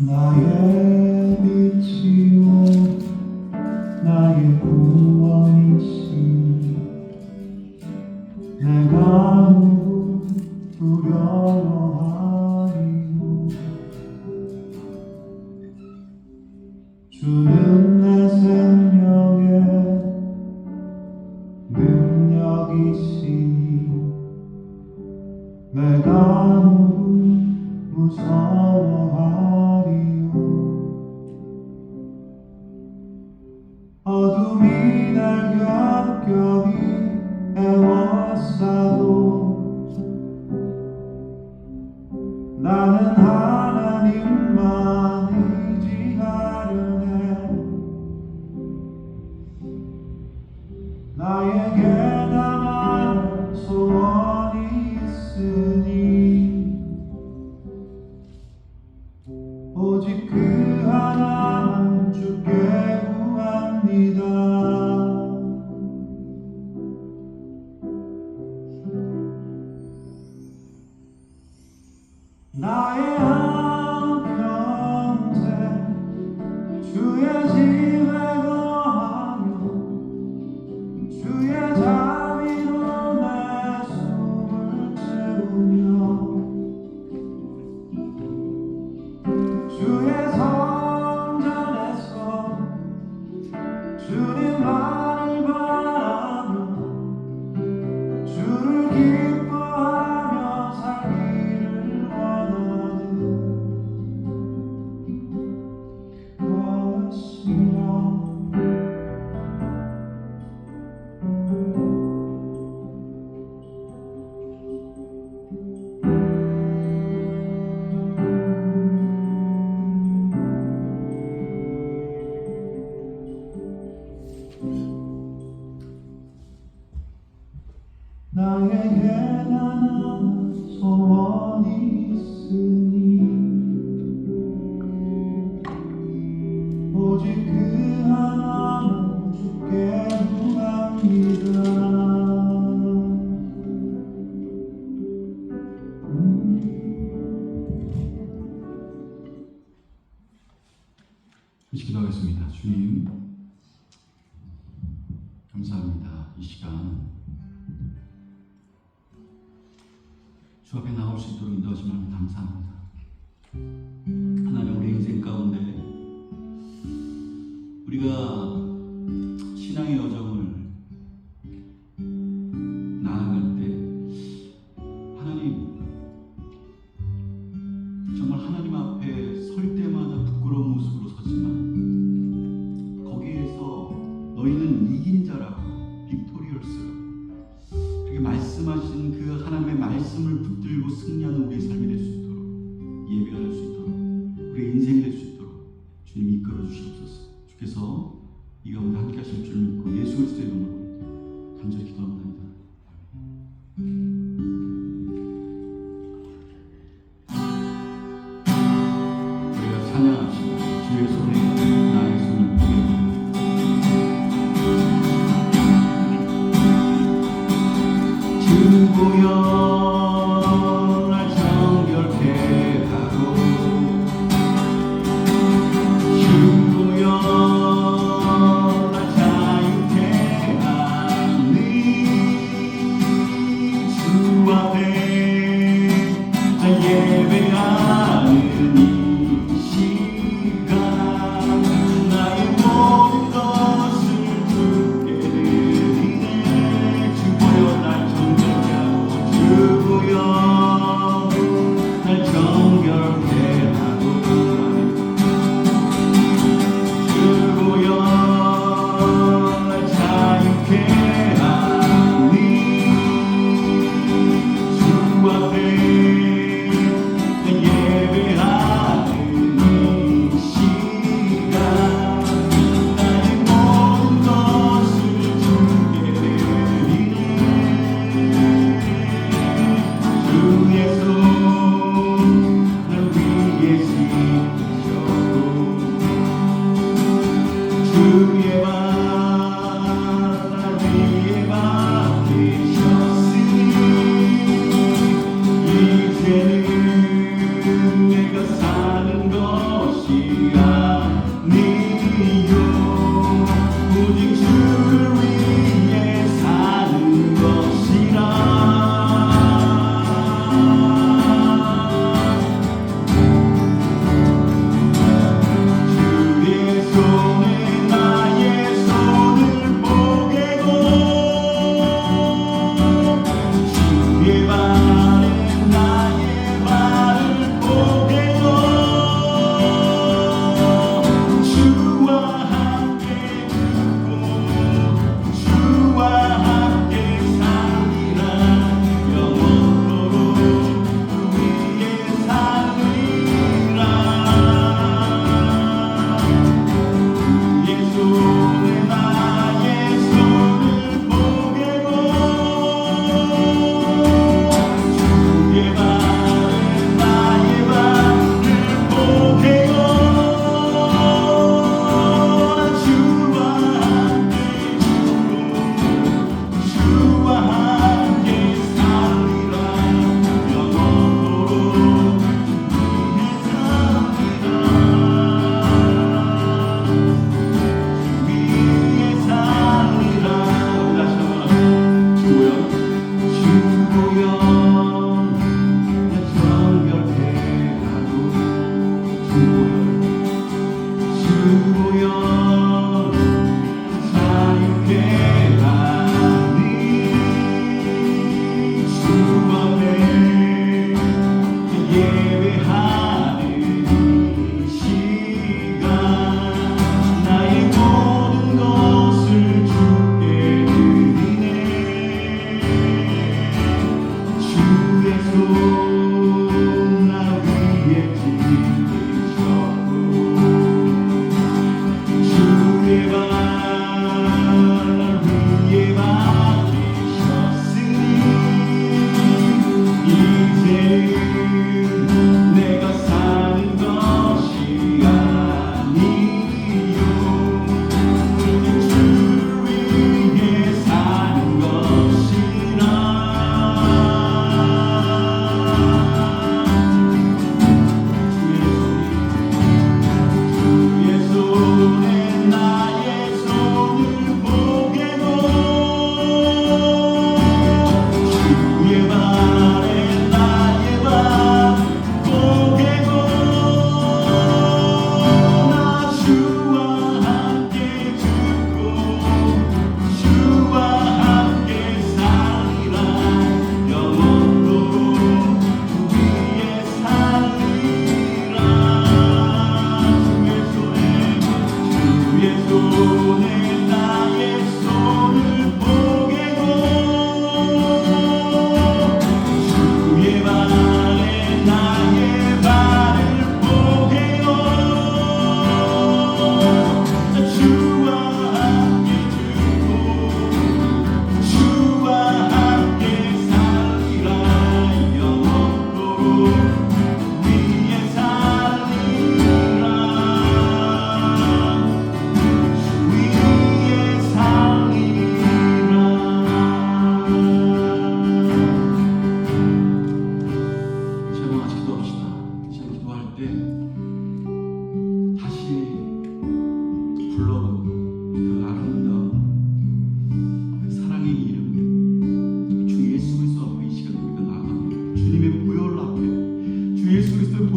나의 빛이요 나의 구원이시니 내가 누구 두려워하리요. 주는 내 생명의 능력이시니 내가 누구 무서워하리요. 어둠이 날 겹겹이 애워싸도 나는 하나님만 의지하려네. 나에게 남은 소원이 있으니 오직 그 하나만 주께 구합니다. 나의 한평생 주의 집에 거하며 주의 자비로 내 숨을 채우며 주의 성전에서 주님만을 바라며 주를 기뻐하며 살기를 원하는 것이라. 나에게 나는 소원이 있으니 오직 그 하나만 주께 구합니다. 같이 기도하겠습니다. 주님, 감사합니다. 이 시간 주 앞에 나올 수 있도록 인도하시면 감사합니다. 하나님, 우리 인생 가운데 우리가 신앙의 여정을 나아갈 때 하나님, 정말 하나님 앞에 설 때마다 부끄러운 모습으로 서지만 거기에서 너희는 이긴 자라고, 빅토리얼스, 그렇게 말씀하신 그 하나님의 말씀을 붙들고 승리하는 우리의 삶이 될 수 있도록, 예배가 될 수 있도록, 우리의 인생이 될 수 있도록 주님 이끌어 주시옵소서. 주께서 이 가운데 함께 하실 줄 믿고 예수 그리스도의 이름으로 간절히 기도합니다. 우리가 찬양합시다. 주의 손에 나의 손을 보게 주보여 날 정결케 하고 주보여 날 자유케 하니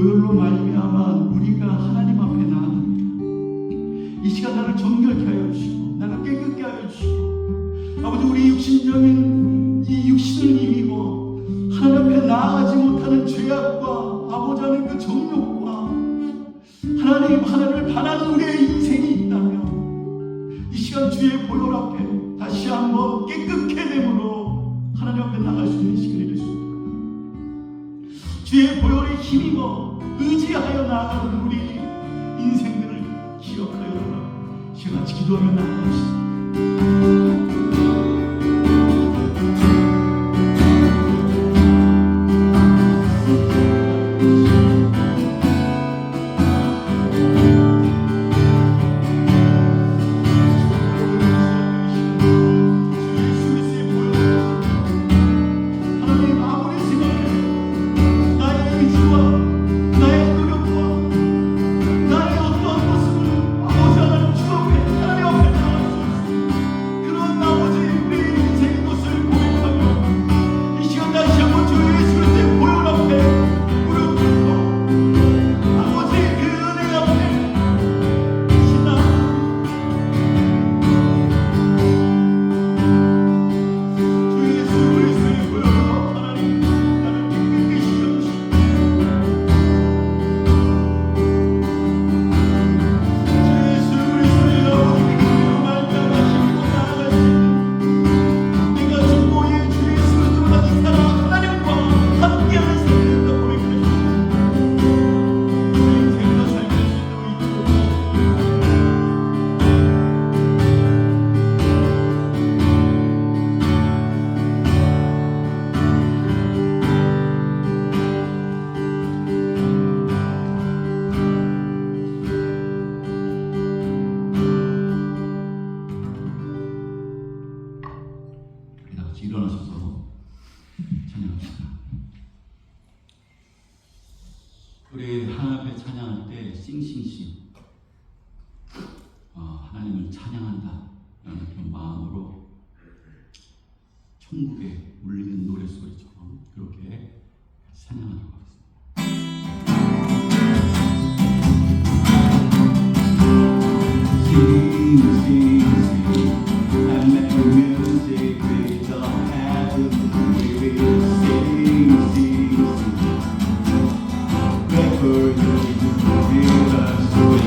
보혈로 말미암아 우리가 하나님 앞에 나아갑니다. 이 시간 나를 정결케 하여 주시고 나를 깨끗게 하여 주시고 아버지 우리 육신적인 이 육신을 이미고 하나님 앞에 나아가지 못하는 죄악과 아버지 하나님 그 정욕과 하나님을 반하는 우리의 인생이 있다면 이 시간 주의 보혈 앞에 다시 한번 깨끗게 됨으로 하나님 앞에 나갈 수 있는 시간이 될 수 있도록 주의 보혈에 힘입어 의지하여 나아가는 우리 인생들을 기억하여 시간같이 기도하며 나아갑시다. 일어나셔서 찬양합시다. 우리 하나님 앞에 찬양할 때 싱싱싱 하나님을 찬양한다 라는 그런 마음으로 천국에 울리는 노래소리처럼 그렇게 찬양하도록 하겠습니다. Sing, sing, sing, and let the music reach the heaven. We will sing, sing, sing. Pray for you to feel us.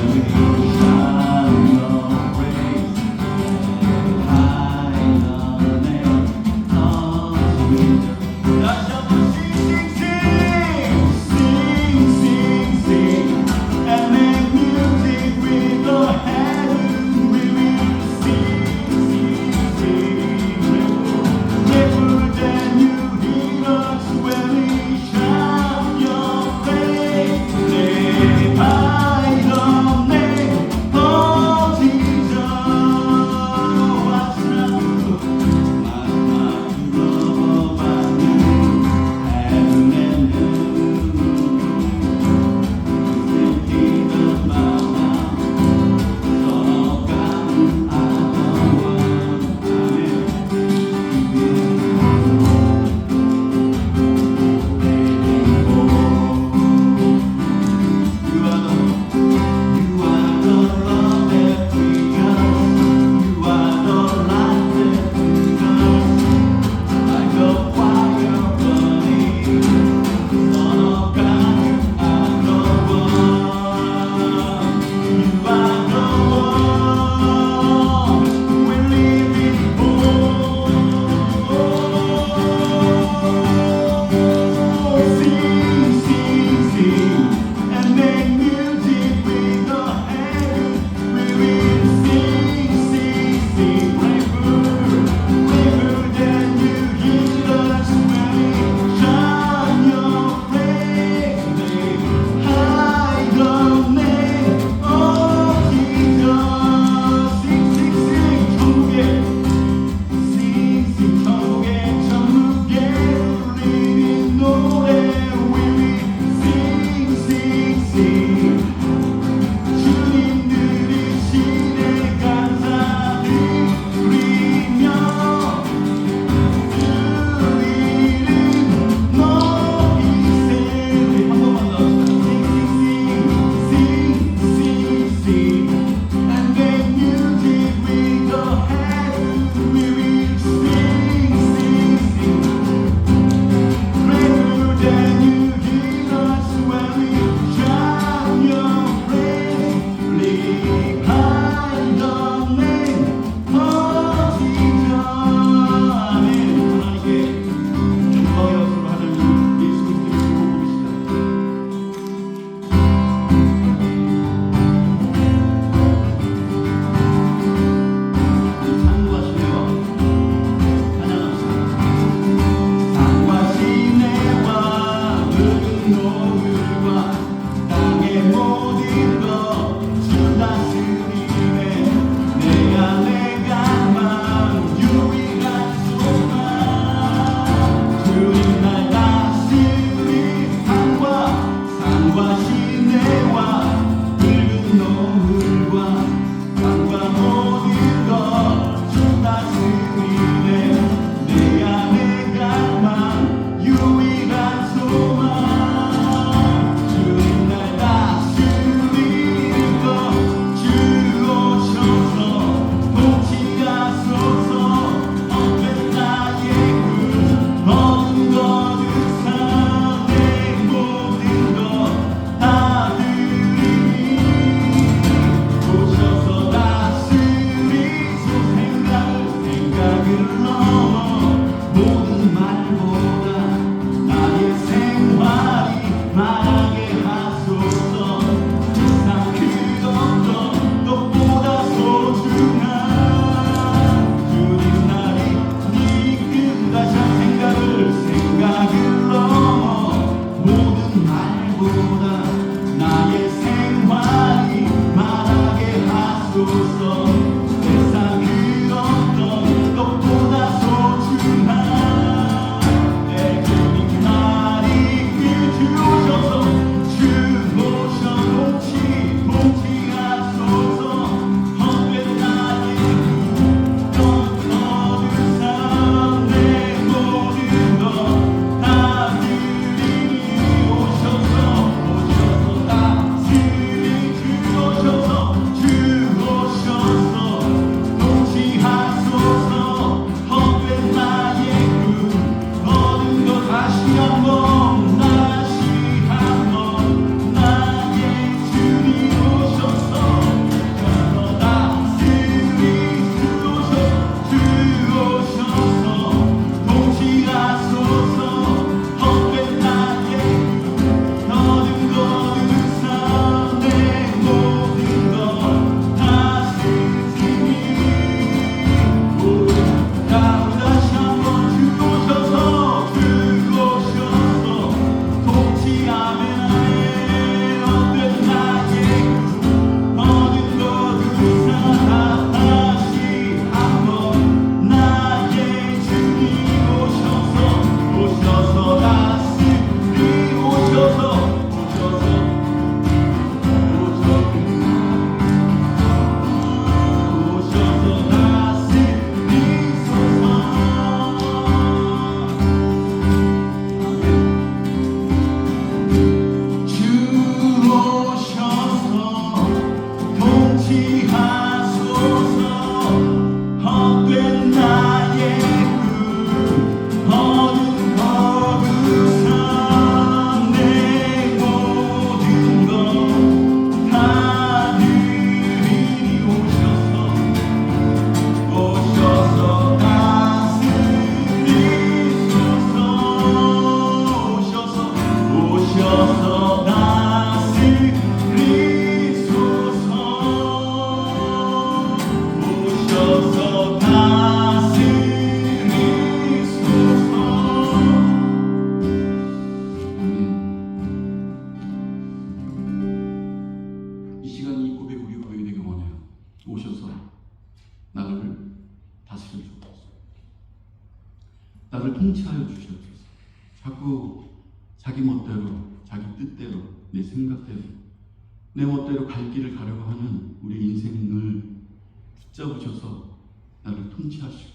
통치하여 주시옵소서. 자꾸 자기 멋대로, 자기 뜻대로, 내 생각대로, 내 멋대로 갈 길을 가려고 하는 우리 인생을 붙잡으셔서 나를 통치하시고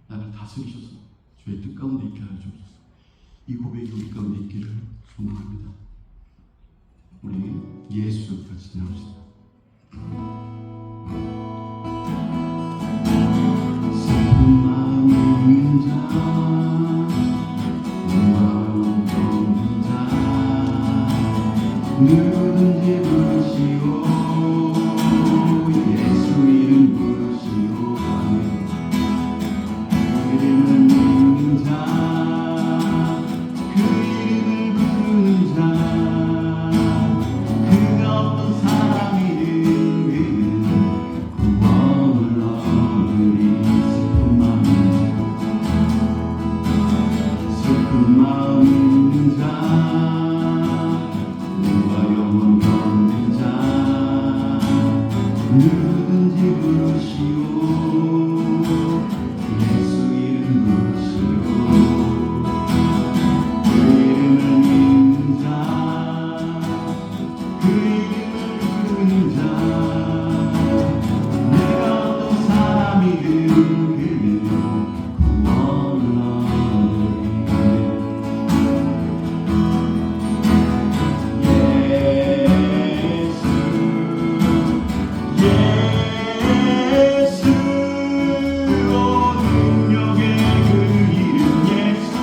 나를 다스리셔서 주의 뜻 가운데 있게 하여 주옵소서. 이 고백이 우리 가운데 있기를 소망합니다. 우리 예수 같이 나옵시다. 슬픈 마음 있는 자, 마음 없는 자, 누구든지 부르시오. 예수 이름 부르시오. 그 이름을 믿는 자, 그 이름을 부르는 자, 그가 어떤 사람이든 그는 구원을 얻으리. 슬픈 마음 있는 자, 누가 영원 없는 자, 누구든지 부르시오. 예수 이름 부르시오. 그 이름을 믿는 자, 그 이름을 부르는 자, 내가 어떤 사람이든 그는 구원을 얻으리. 예수, 오 능력의 그 이름 예수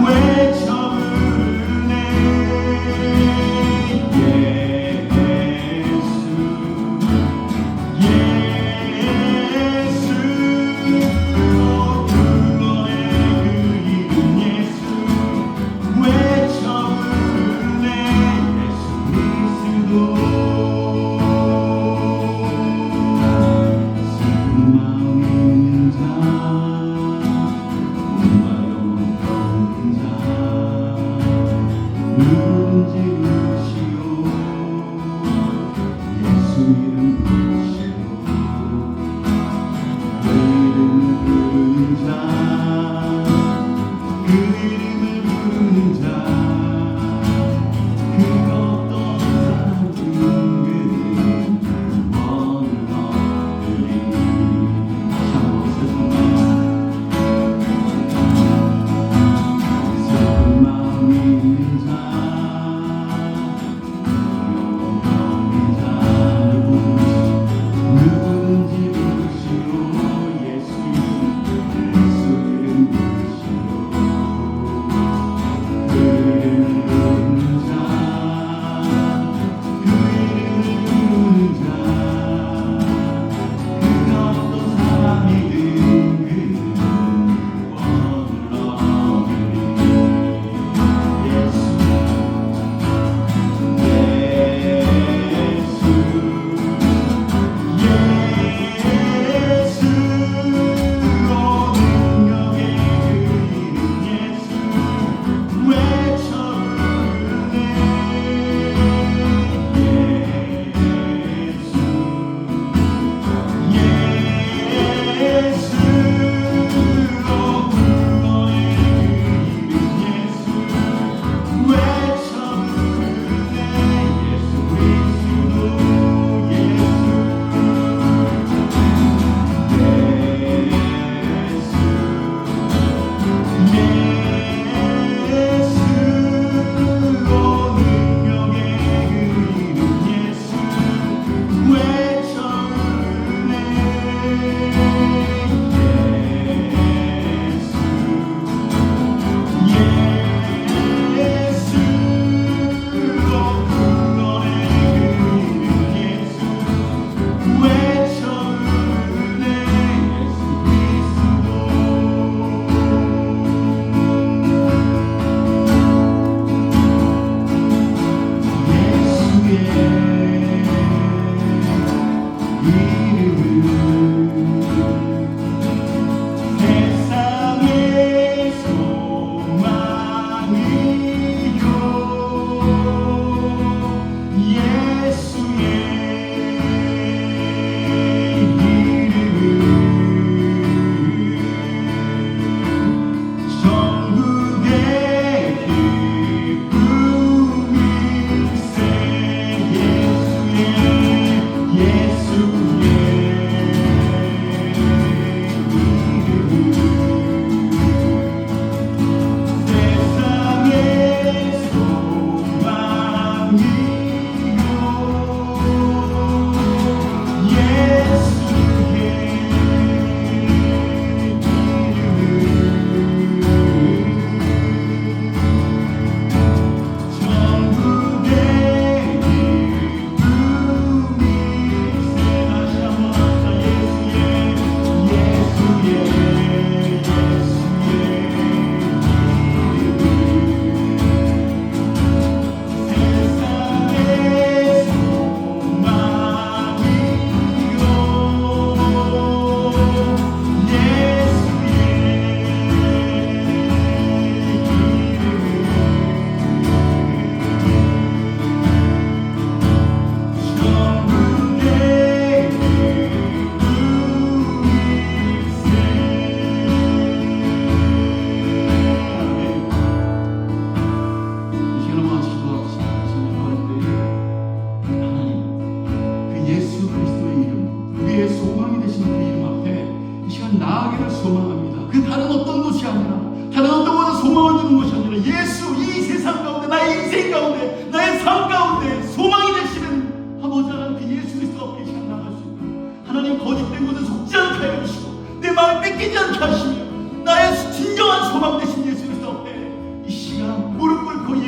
외쳐 부르네. 예수, 오 구원의 그 이름 예수 외쳐 부르네. 예수 그리스도. 슬픈 마음 있는 자, 누가 영원 없는 자, 누구든지 부르시오. 예수 이름 부르시오. 그 이름을 부르는 자, 그 이름을 부르는 자, 그가 어떤 사람이든 그는 구원을 얻으리. 다시 한번 슬픈 마음 있는 자,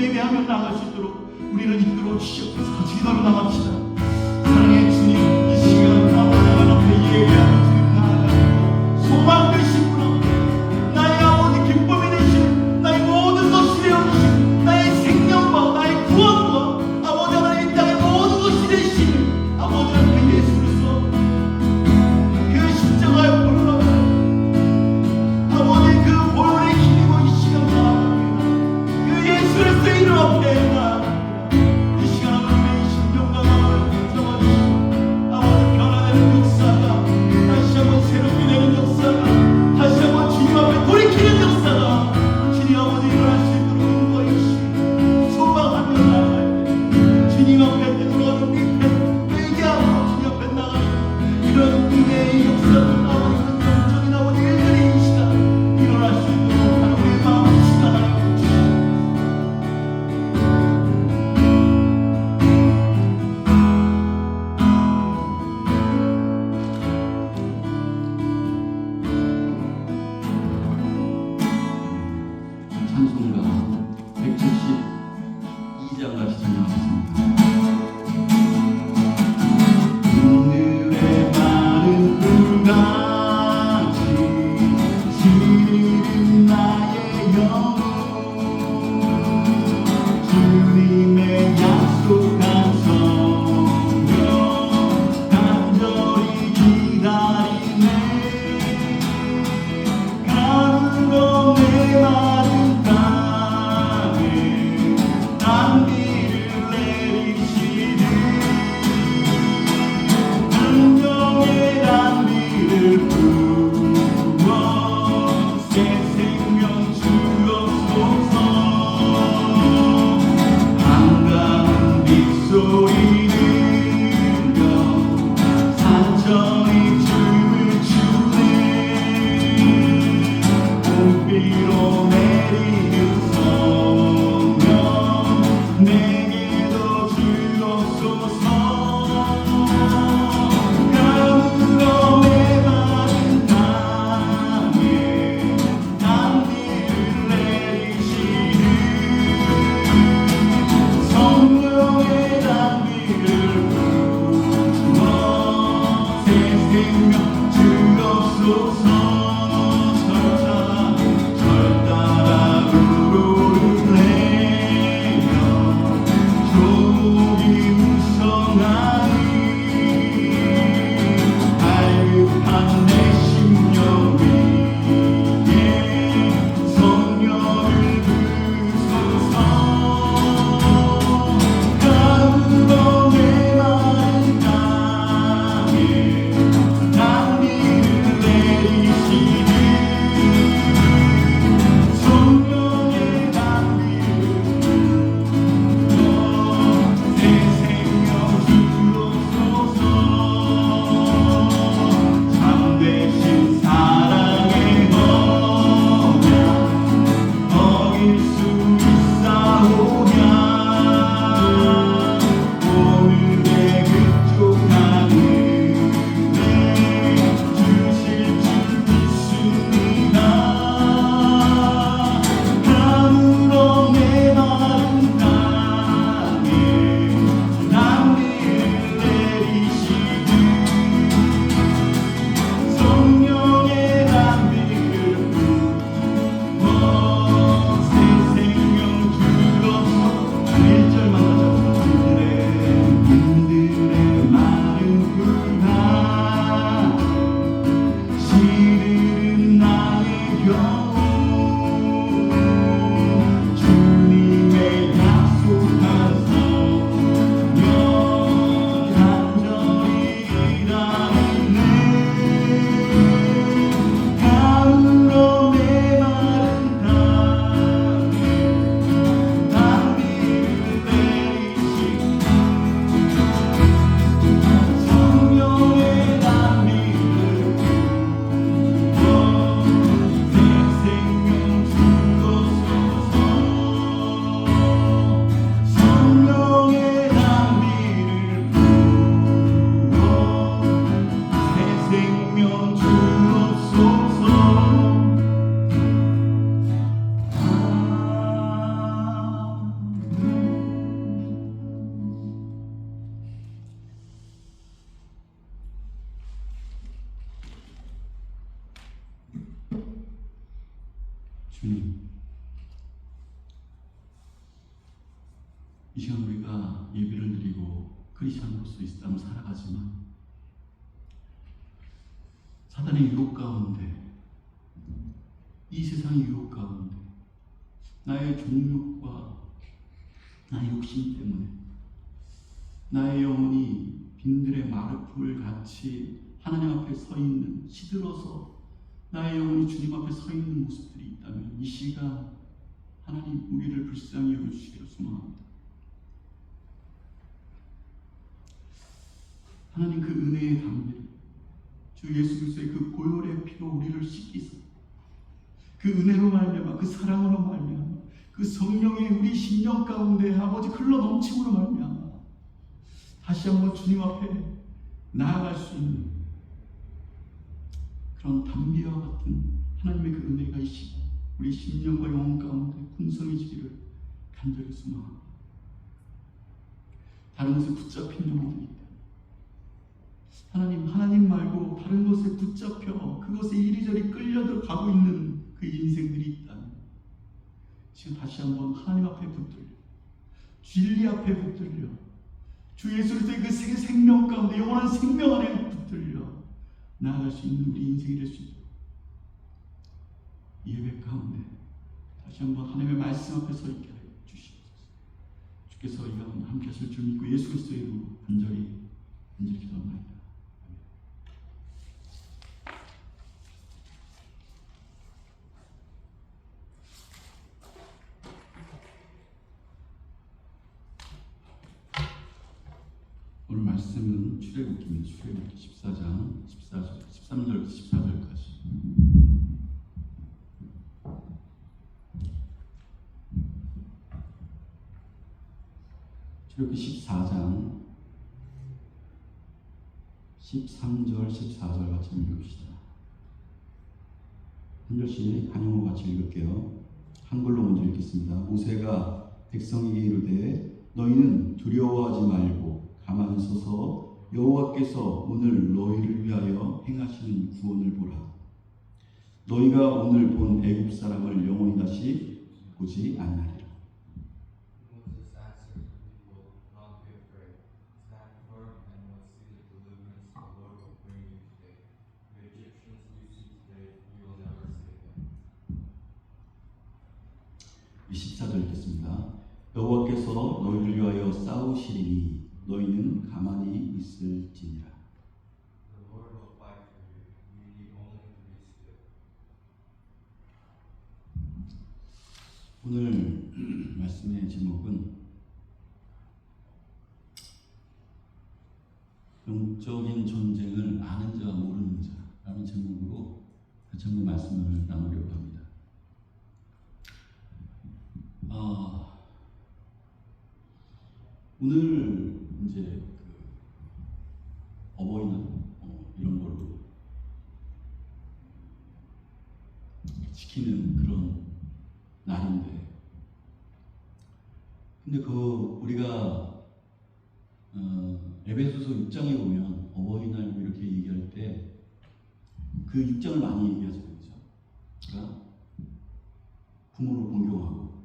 예배하며 나갈 수 있도록 우리를 이끌어 주시옵소서. 같이 기도로 나갑시다. 사랑의 주님, 이 시간 아버지 하나님 앞에 예배하며 주님 나아갑니다. 소망 되신 분, 나의 아버지 기쁨이 되신, 나의 모든 것이 되어주신, 나의 생명과 나의 구원과 아버지 하나님 이 땅의 모든 것이 되신 아버지 하나님 예수 그리스도 그 십자가의 보혈로 아버지 그 보혈에 힘입어 이 시간 나아갑니다. 그 예수 그리스도 이름 앞에 나아갑니다. 이 시간 하나님의 신령과 주님, 이 시간 우리가 예배를 드리고 크리스천으로서 이 땅을 살아가지만 사단의 유혹 가운데, 이 세상의 유혹 가운데 나의 종욕과 나의 욕심 때문에 나의 영혼이 빈들의 마르풀 같이 하나님 앞에 서 있는, 시들어서 나의 영혼이 주님 앞에 서 있는 모습들이 있다면 이 시간 하나님 우리를 불쌍히 여겨주시기를 소망합니다. 하나님 그 은혜의 담비를 주 예수 그리스도의 그 보혈의 피로 우리를 씻기사 그 은혜로 말미암아 그 사랑으로 말미암아 그 성령의 우리 심령 가운데 아버지 흘러 넘침으로 말미암아 다시 한번 주님 앞에 나아갈 수 있는 그런 담비와 같은 하나님의 그 은혜가 이 시간 우리 심령과 영혼 가운데 풍성해지기를 간절히 소망합니다. 다른 것에 붙잡힌 영혼들이 있다. 하나님 말고 다른 것에 붙잡혀 그것에 이리저리 끌려들어가고 있는 그 인생들이 있다면 지금 다시 한번 하나님 앞에 붙들려 진리 앞에 붙들려 주 예수 그리스도의 그 생명 가운데 영원한 생명 안에 붙들려 나아갈 수 있는 우리 인생이 될 수 있도록 예배 가운데 다시 한번 하나님의 말씀 앞에 서 있게 하여 주시옵소서. 주께서 이 가운데 함께 하실 줄 믿고 예수 그리스도의 이름으로 간절히 기도합니다. 오늘 말씀은 출애굽기입니다. 출애굽기 14장 13절부터 14절까지. 출애굽기 14장 13절 14절 같이 읽읍시다. 한 절씩 한영어 같이 읽을게요. 한글로 먼저 읽겠습니다. 모세가 백성에게 이르되 너희는 두려워하지 말고 가만히 서서 여호와께서 오늘 너희를 위하여 행하시는 구원을 보라. 너희가 오늘 본 애굽 사람을 영원히 다시 보지 아니하리라. Moses answered the people, "Not be afraid. Stand firm and will see the deliverance the Lord will bring you today. The Egyptians you see today, you will never see again." 14절 읽겠습니다. 여호와께서 너희를 위하여 싸우시리니 너희는 가만히 있을지니라. The Lord will fight for you. You need only to be still. 오늘 말씀의 제목은 영적인 전쟁을 아는 자와 모르는 자라는 제목으로 같이 한번 말씀을 나누려고 합니다. 오늘 이제 그 어버이날 이런 걸로 지키는 그런 날인데, 근데 그 우리가 에베소서 6장에 보면 어버이날 뭐 이렇게 얘기할 때 그 6장을 많이 얘기하잖아요, 그죠? 그러니까 부모를 공경하고,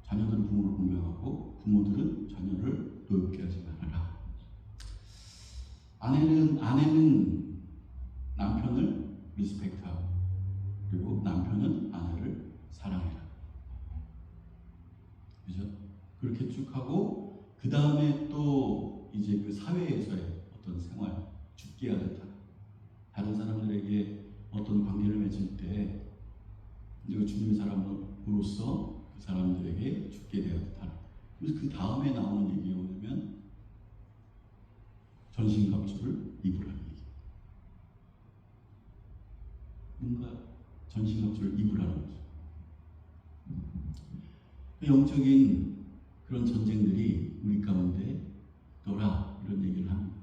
자녀들은 부모를 공경하고, 부모들은 자녀를 노엽게 하지 말아라. 아내는 남편을 리스펙트하고, 그리고 남편은 아내를 사랑해라. 그죠? 그렇게 쭉 하고, 그 다음에 또 이제 그 사회에서의 어떤 생활, 죽게 하겠다. 다른 사람들에게 어떤 관계를 맺을 때, 이제 주님의 사람으로서 그 사람들에게 죽게 되었다. 그래서 그 다음에 나오는 얘기가 뭐냐면 전신갑주를 입으라는 얘기. 뭔가 전신갑주를 입으라는 거죠. 영적인 그런 전쟁들이 우리 가운데 있더라, 이런 얘기를 합니다.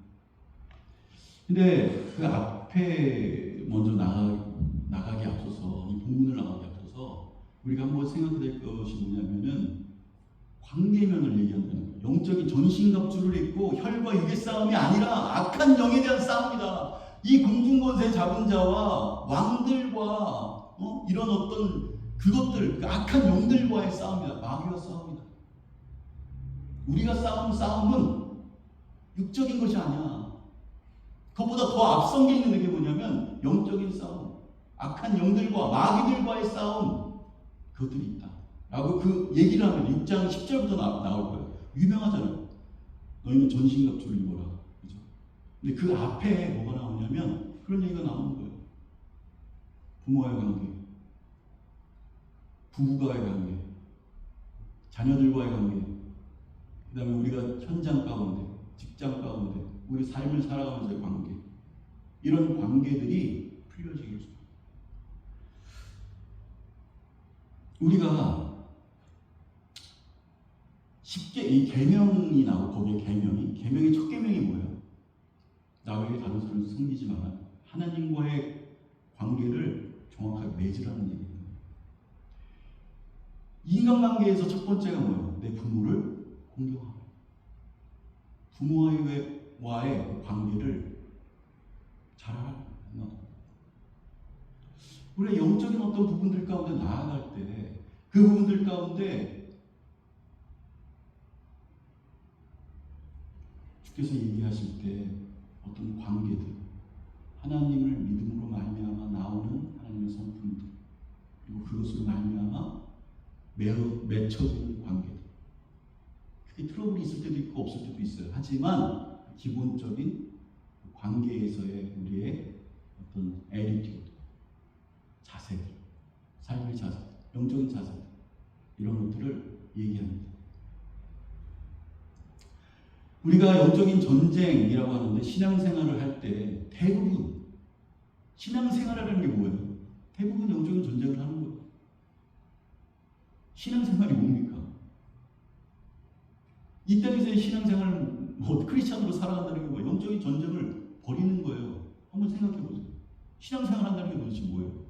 근데 그 앞에 먼저 나가기 앞서서, 이 본문을 나가기 앞서서 우리가 한번 생각해야 될 것이 뭐냐면은 관계면을 얘기한다는 거예요. 영적인 전신갑주를 입고 혈과 육의 싸움이 아니라 악한 영에 대한 싸움이다. 이 공중권세 잡은 자와 왕들과 이런 어떤 그것들, 그 악한 영들과의 싸움이다. 마귀와 싸움이다. 우리가 싸우는 싸움은 육적인 것이 아니야. 그것보다 더 앞선 게 있는 게 뭐냐면 영적인 싸움, 악한 영들과 마귀들과의 싸움, 그것들이 있다 라고 그 얘기를 하면 6장 10절부터 나올 거예요. 유명하잖아요. 너희는 전신갑주를 입어라. 그죠? 근데 그 앞에 뭐가 나오냐면 그런 얘기가 나오는 거예요. 부모와의 관계, 부부와의 관계, 자녀들과의 관계, 그 다음에 우리가 현장 가운데, 직장 가운데, 우리 삶을 살아가면서의 관계, 이런 관계들이 풀려지길 수. 우리가 쉽게 이 계명이 나오고 거기에 계명의 첫 계명이 뭐예요? 나에게 다른 소리를 숨기지 마라. 하나님과의 관계를 정확하게 맺으라는 얘기예요. 인간관계에서 첫 번째가 뭐예요? 내 부모를 공경하라. 부모와의 그 관계를 잘하라. 우리가 영적인 어떤 부분들 가운데 나아갈 때 그 부분들 가운데 주께서 얘기하실 때 어떤 관계들, 하나님을 믿음으로 말미암아 나오는 하나님의 성품들, 그리고 그것으로 말미암아 맺혀지는 관계들, 그게 트러블이 있을 때도 있고 없을 때도 있어요. 하지만 기본적인 관계에서의 우리의 어떤 애리튜드, 자세들, 삶의 자세, 영적인 자세, 이런 것들을 얘기합니다. 우리가 영적인 전쟁이라고 하는데 신앙생활을 할 때 대부분 신앙생활을 하는 게 뭐예요? 대부분 영적인 전쟁을 하는 거예요. 신앙생활이 뭡니까? 이 땅에서의 신앙생활을 크리스찬으로 살아간다는 게 뭐예요? 영적인 전쟁을 벌이는 거예요. 한번 생각해 보세요. 신앙생활 한다는 게 도대체 뭐예요?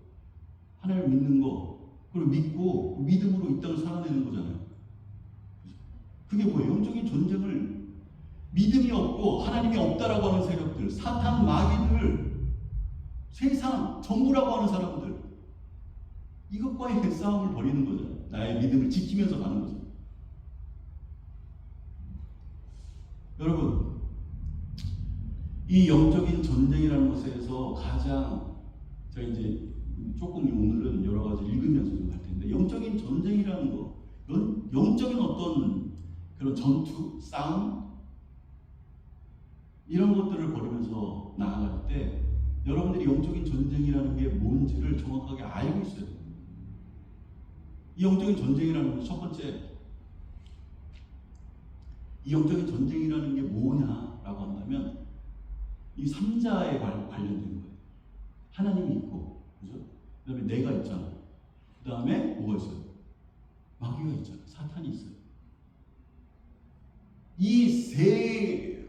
하나님을 믿는 거, 그걸 믿고 믿음으로 이 땅을 살아내는 거잖아요. 그게 뭐예요? 영적인 전쟁을 믿음이 없고 하나님이 없다라고 하는 세력들, 사탄, 마귀들, 세상, 전부라고 하는 사람들, 이것과의 싸움을 벌이는 거잖아요. 나의 믿음을 지키면서 가는 거죠. 여러분, 이 영적인 전쟁이라는 것에서 가장 제가 이제 조금 오늘은 여러 가지 읽으면서 좀 할 텐데, 영적인 전쟁이라는 거, 영적인 어떤 그런 전투, 싸움, 이런 것들을 벌이면서 나아갈 때 여러분들이 영적인 전쟁이라는 게 뭔지를 정확하게 알고 있어야 돼요. 이 영적인 전쟁이라는 것, 첫 번째, 이 영적인 전쟁이라는 게 뭐냐라고 한다면 이 3자에 관련된 거예요. 하나님이 있고, 그죠? 그 다음에 내가 있잖아. 그 다음에 뭐가 있어요? 마귀가 있잖아. 사탄이 있어요. 이 세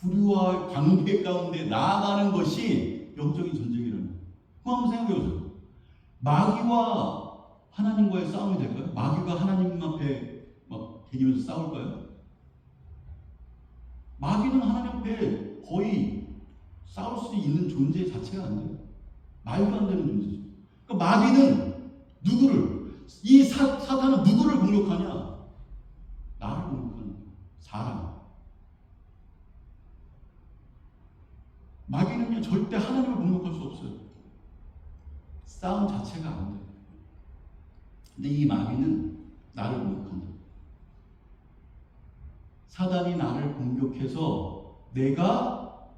부류와 관계 가운데 나아가는 것이 영적인 전쟁이라는 거예요. 그거 한번 생각해 보세요. 마귀와 하나님과의 싸움이 될까요? 마귀가 하나님 앞에 막 대기면서 싸울까요? 마귀는 하나님 앞에 거의 싸울 수 있는 존재 자체가 안 돼요. 말도 안 되는 존재죠. 그러니까 마귀는 누구를, 이 사탄은 누구를 공격하냐? 나를 공격하는 사람. 마귀는요, 절대 하나님을 공격할 수 없어요. 싸움 자체가 안 돼요. 근데 이 마귀는 나를 공격한다. 사단이 나를 공격해서 내가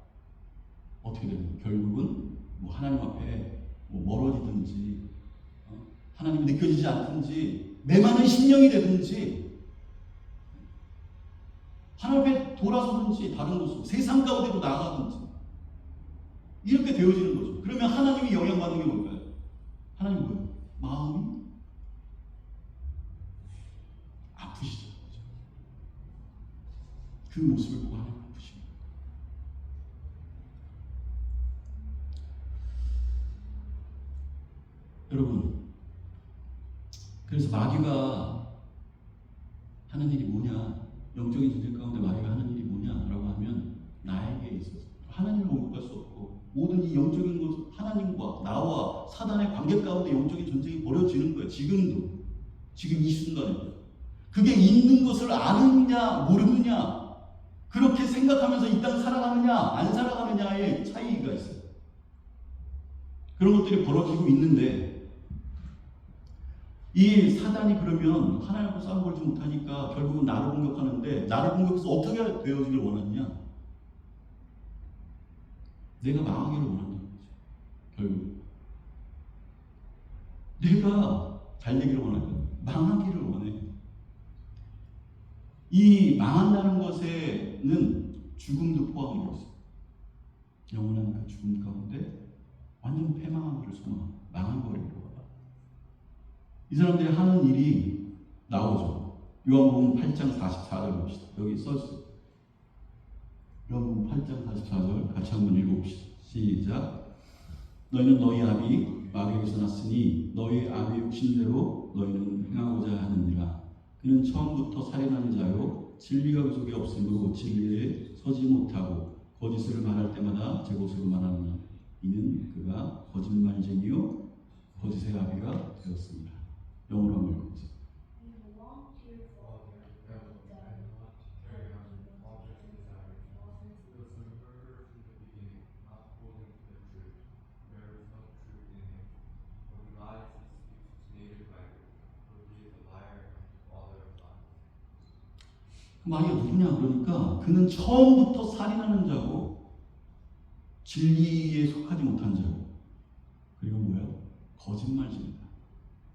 어떻게 되는 거예요? 결국은 뭐 하나님 앞에 뭐 멀어지든지, 하나님이 느껴지지 않든지, 메마른 심령이 되든지, 하나님 앞에 돌아서든지, 다른 곳으로 세상 가운데로 나가든지, 이렇게 되어지는 거죠. 그러면 하나님이 영향받는 게 뭘까요? 하나님 뭐예요? 마음이 아프시죠. 그 모습을 보고 하나님 아프십니다. 여러분, 그래서 마귀가 하는 일이 뭐냐, 영적인 전쟁 가운데 마귀가 하는 일이 뭐냐라고 하면 나에게 있어서 하나님을 공격할 수 없고 모든 이 영적인 것 하나님과 나와 사단의 관계 가운데 영적인 전쟁이 벌어지는 거예요. 지금도. 지금 이 순간에도. 그게 있는 것을 아느냐 모르느냐, 그렇게 생각하면서 이 땅 살아가느냐 안 살아가느냐의 차이가 있어요. 그런 것들이 벌어지고 있는데, 이 사단이 그러면 하나님과 싸움 걸지 못하니까 결국은 나를 공격하는데, 나를 공격해서 어떻게 되어지길 원하느냐? 내가 망하기를 원한다는 거죠. 결국 내가 잘 되기를 원하니까 망하기를 원해. 이 망한다는 것에는 죽음도 포함되어 있어요. 영원한 그 죽음 가운데 완전 패망한 것을 소망하고 망한 거를 이루어라. 이 사람들이 하는 일이 나오죠. 요한복음 8장 44절 봅시다. 여기 써있어요. 요한복음 8장 44절 같이 한번 읽어봅시다. 시작. 너희는 너희 아비 마귀에게서 났으니 너희 아비 육신대로 너희는 행하고자 하느니라. 그는 처음부터 살인하는 자요 진리가 그 속에 없으므로 진리에 서지 못하고 거짓을 말할 때마다 제 것으로 말하느니 이는 그가 거짓말쟁이요 거짓의 아비가 되었습니다. 영어로 한번 읽어보세요. 그 마귀가 누구냐 그러니까 그는 처음부터 살인하는 자고 진리에 속하지 못한 자고, 그리고 뭐예요? 거짓말쟁이다.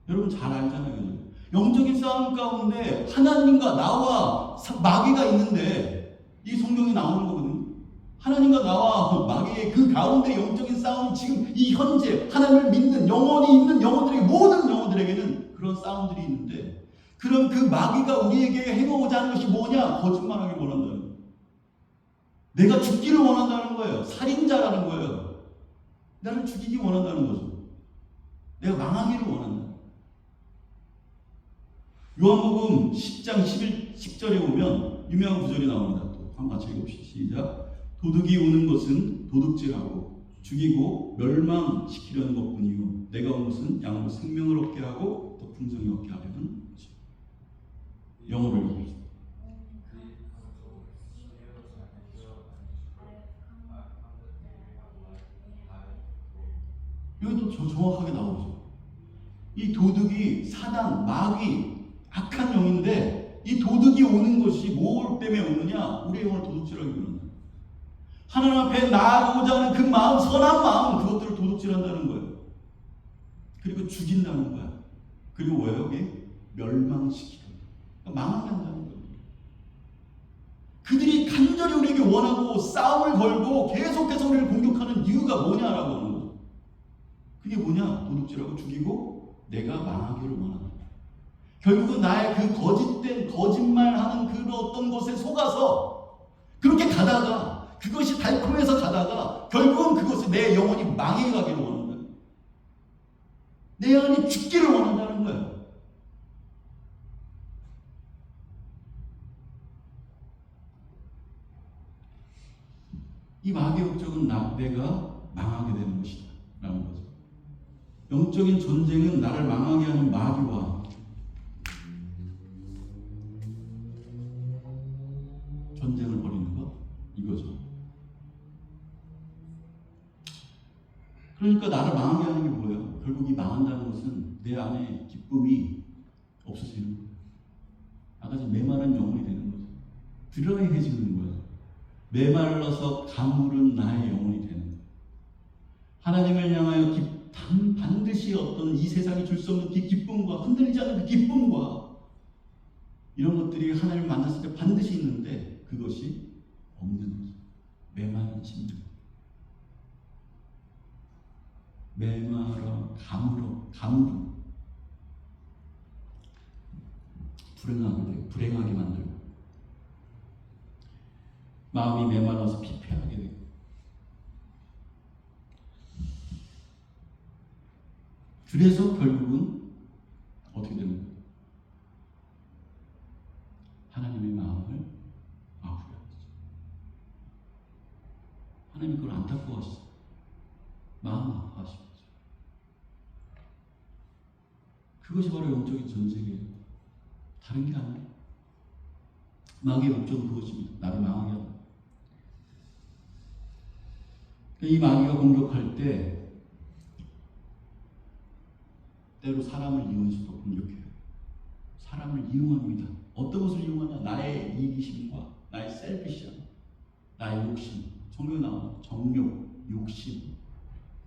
여러분 잘 알잖아요. 영적인 싸움 가운데 하나님과 나와 마귀가 있는데, 이 성경이 나오는 거거든요. 하나님과 나와 마귀의 그 가운데 영적인 싸움이 지금 이 현재 하나님을 믿는 영혼이 있는 영혼들에게, 모든 영혼들에게는 그런 싸움들이 있는데, 그럼 그 마귀가 우리에게 해보고자 하는 것이 뭐냐? 거짓말하기를 원한다는 거예요. 내가 죽기를 원한다는 거예요. 살인자라는 거예요. 나를 죽이기 원한다는 거죠. 내가 망하기를 원한다. 요한복음 10장 10절에 보면 유명한 구절이 나옵니다. 또 한번 같이 읽읍시다. 시작. 도둑이 오는 것은 도둑질하고 죽이고 멸망시키려는 것뿐이요 내가 온 것은 양으로 생명을 얻게 하고 더 풍성히 얻게 하려는 것이다. 영어로 읽어봅시다. 여기 또 정확하게 나오죠. 이 도둑이 사단, 마귀, 악한 영인데, 이 도둑이 오는 것이 뭘 때문에 오느냐? 우리의 영혼을 도둑질하기 위한. 하나님 앞에 나아가고자 하는 그 마음, 선한 마음, 그것들을 도둑질한다는 거예요. 그리고 죽인다는 거야. 그리고 뭐예요? 여기? 멸망시키는 거예요. 그러니까 망하게 한다는 거예요. 그들이 간절히 우리에게 원하고 싸움을 걸고 계속해서 우리를 공격하는 이유가 뭐냐라고 하는 거죠. 그게 뭐냐? 도둑질하고 죽이고 내가 망하기를 원한다. 결국은 나의 그 거짓된 거짓말하는 그 어떤 것에 속아서 그렇게 가다가, 그것이 달콤해서 가다가 결국은 그것을 내 영혼이 망해가기를 원한다. 내 영혼이 죽기를 원한다는 거예요. 이 마귀의 목적은 내가 망하게 되는 것이다 라는 거죠. 영적인 전쟁은 나를 망하게 하는 마귀와 전쟁을 벌이는 것, 이거죠. 그러니까 나를 망하게 하는 게 뭐예요? 결국 이 망한다는 것은 내 안에 기쁨이 없어지는 거예요. 아까 전 메마른 영혼이 되는 거죠. 드라이해지는 거예요. 메말라서 가물은 나의 영혼이 되는 거예요. 하나님을 향하여 반드시 어떤 이 세상이 줄 수 없는 그 기쁨과, 흔들리지 않는 그 기쁨과, 이런 것들이 하나님을 만났을 때 반드시 있는데 그것이 없는 거죠. 메마른 심령. 메마라 가물어 불행하게 만들고, 마음이 메말라서 피폐하게 되고, 그래서 결국은 어떻게 되는 거예요? 하나님의 마음을 아프게 하죠. 하나님이 그걸 안타까워하시죠. 마음 아파하죠. 그것이 바로 영적인 전쟁이에요. 다른 게 아니에요. 마귀의 목적은 그것입니다. 나를 망하게 하는. 이 마귀가 공격할 때 때로 사람을 이용해서도 공격해요. 사람을 이용합니다. 어떤 것을 이용하냐? 나의 이기심과 나의 셀피시함, 나의 욕심. 성경에 나오는 정욕, 욕심,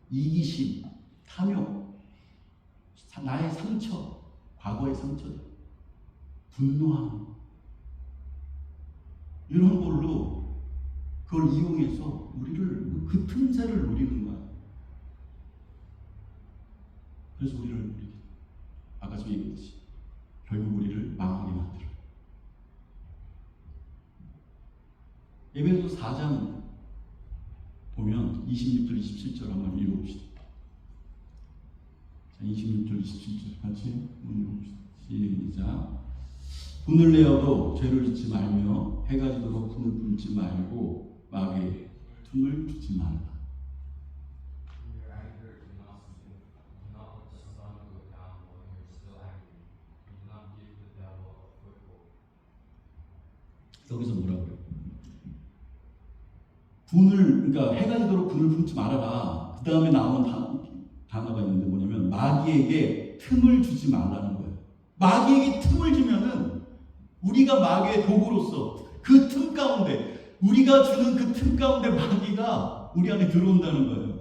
이기심, 탐욕, 나의 상처, 과거의 상처들, 분노함, 이런 걸로 그걸 이용해서 우리를 그 틈새를 노리는 거야. 그래서 우리를 아까 저 얘기했듯이 결국 우리를 망하게 만들어. 에베소서 4장 보면 26절 27절 한번 읽어봅시다. 자, 26절 27절 같이 읽어봅시다. 시작. 분을 내어도 죄를 짓지 말며 해가 지도록 분을 품지 말고 마귀의 틈을 주지 말라. In your anger, do not let the sun go down while you are still angry. Do not give the devil a foothold. 여기서 뭐라고요? 분을, 그러니까 해가 지도록 분을 품지 말아라. 그 다음에 나오는 단어가 있는데 뭐냐면 마귀에게 틈을 주지 말라는 거예요. 마귀에게 틈을 주면은 우리가 마귀의 도구로서 그 틈 가운데, 우리가 주는 그 틈 가운데 마귀가 우리 안에 들어온다는 거예요.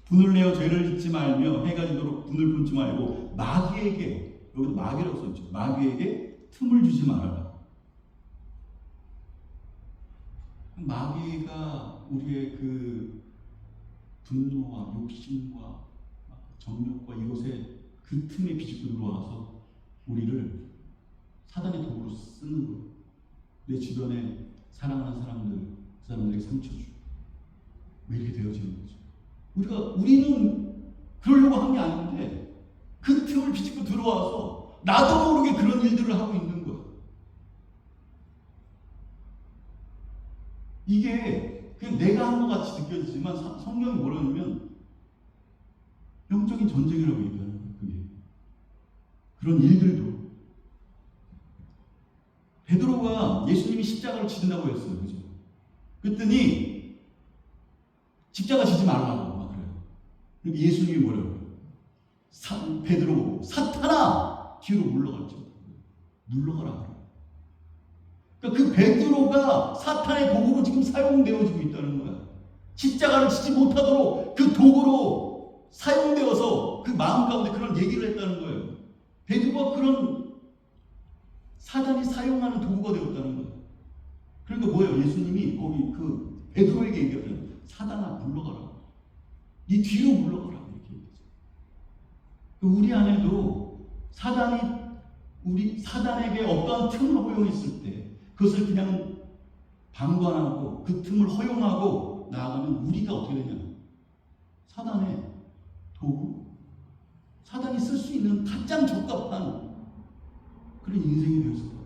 분을 내어 죄를 짓지 말며 해가 지도록 분을 품지 말고 마귀에게, 여기도 마귀라고 써있죠. 마귀에게 틈을 주지 말아라. 마귀가 우리의 그 분노와 욕심과 정욕과 이것에 그 틈에 비집고 들어와서 우리를 사단의 도구로 쓰는 거예요. 내 주변에 사랑하는 사람들, 그 사람들에게 상처 주고. 왜 이렇게 되어지는 거죠? 우리는 그러려고 한 게 아닌데 그 틈을 비집고 들어와서 나도 모르게 그런 일들을 하고 있는 거예요. 이게 그냥 내가 한 것 같이 느껴지지만 성경이 뭐라냐면 영적인 전쟁이라고 얘기하는 거예요. 그게. 그런 일들도. 베드로가 예수님이 십자가를 지른다고 했어요. 그죠? 그랬더니 십자가 지지 말라고 막 그래요. 그리고 예수님이 뭐라고 그래요? 베드로 보고 사탄아! 뒤로 물러갔죠. 물러가라 그래요. 그러니까 그 베드로가 사탄의 도구로 지금 사용되어지고 있다는 거야. 십자가를 지지 못하도록 그 도구로 사용되어서 그 마음 가운데 그런 얘기를 했다는 거예요. 베드로가 그런 사단이 사용하는 도구가 되었다는 거예요. 그러니까 뭐예요? 예수님이 거기 그 베드로에게 얘기하잖아요. 사단아 물러가라. 네 뒤로 물러가라. 이렇게 얘기하죠. 우리 안에도 사단에게 어떠한 틈을 허용했을 때 그것을 그냥 방관하고 그 틈을 허용하고 나아가면 우리가 어떻게 되냐? 사단의 도구, 사단이 쓸 수 있는 가장 적합한 그런 인생이 되었을 거예요.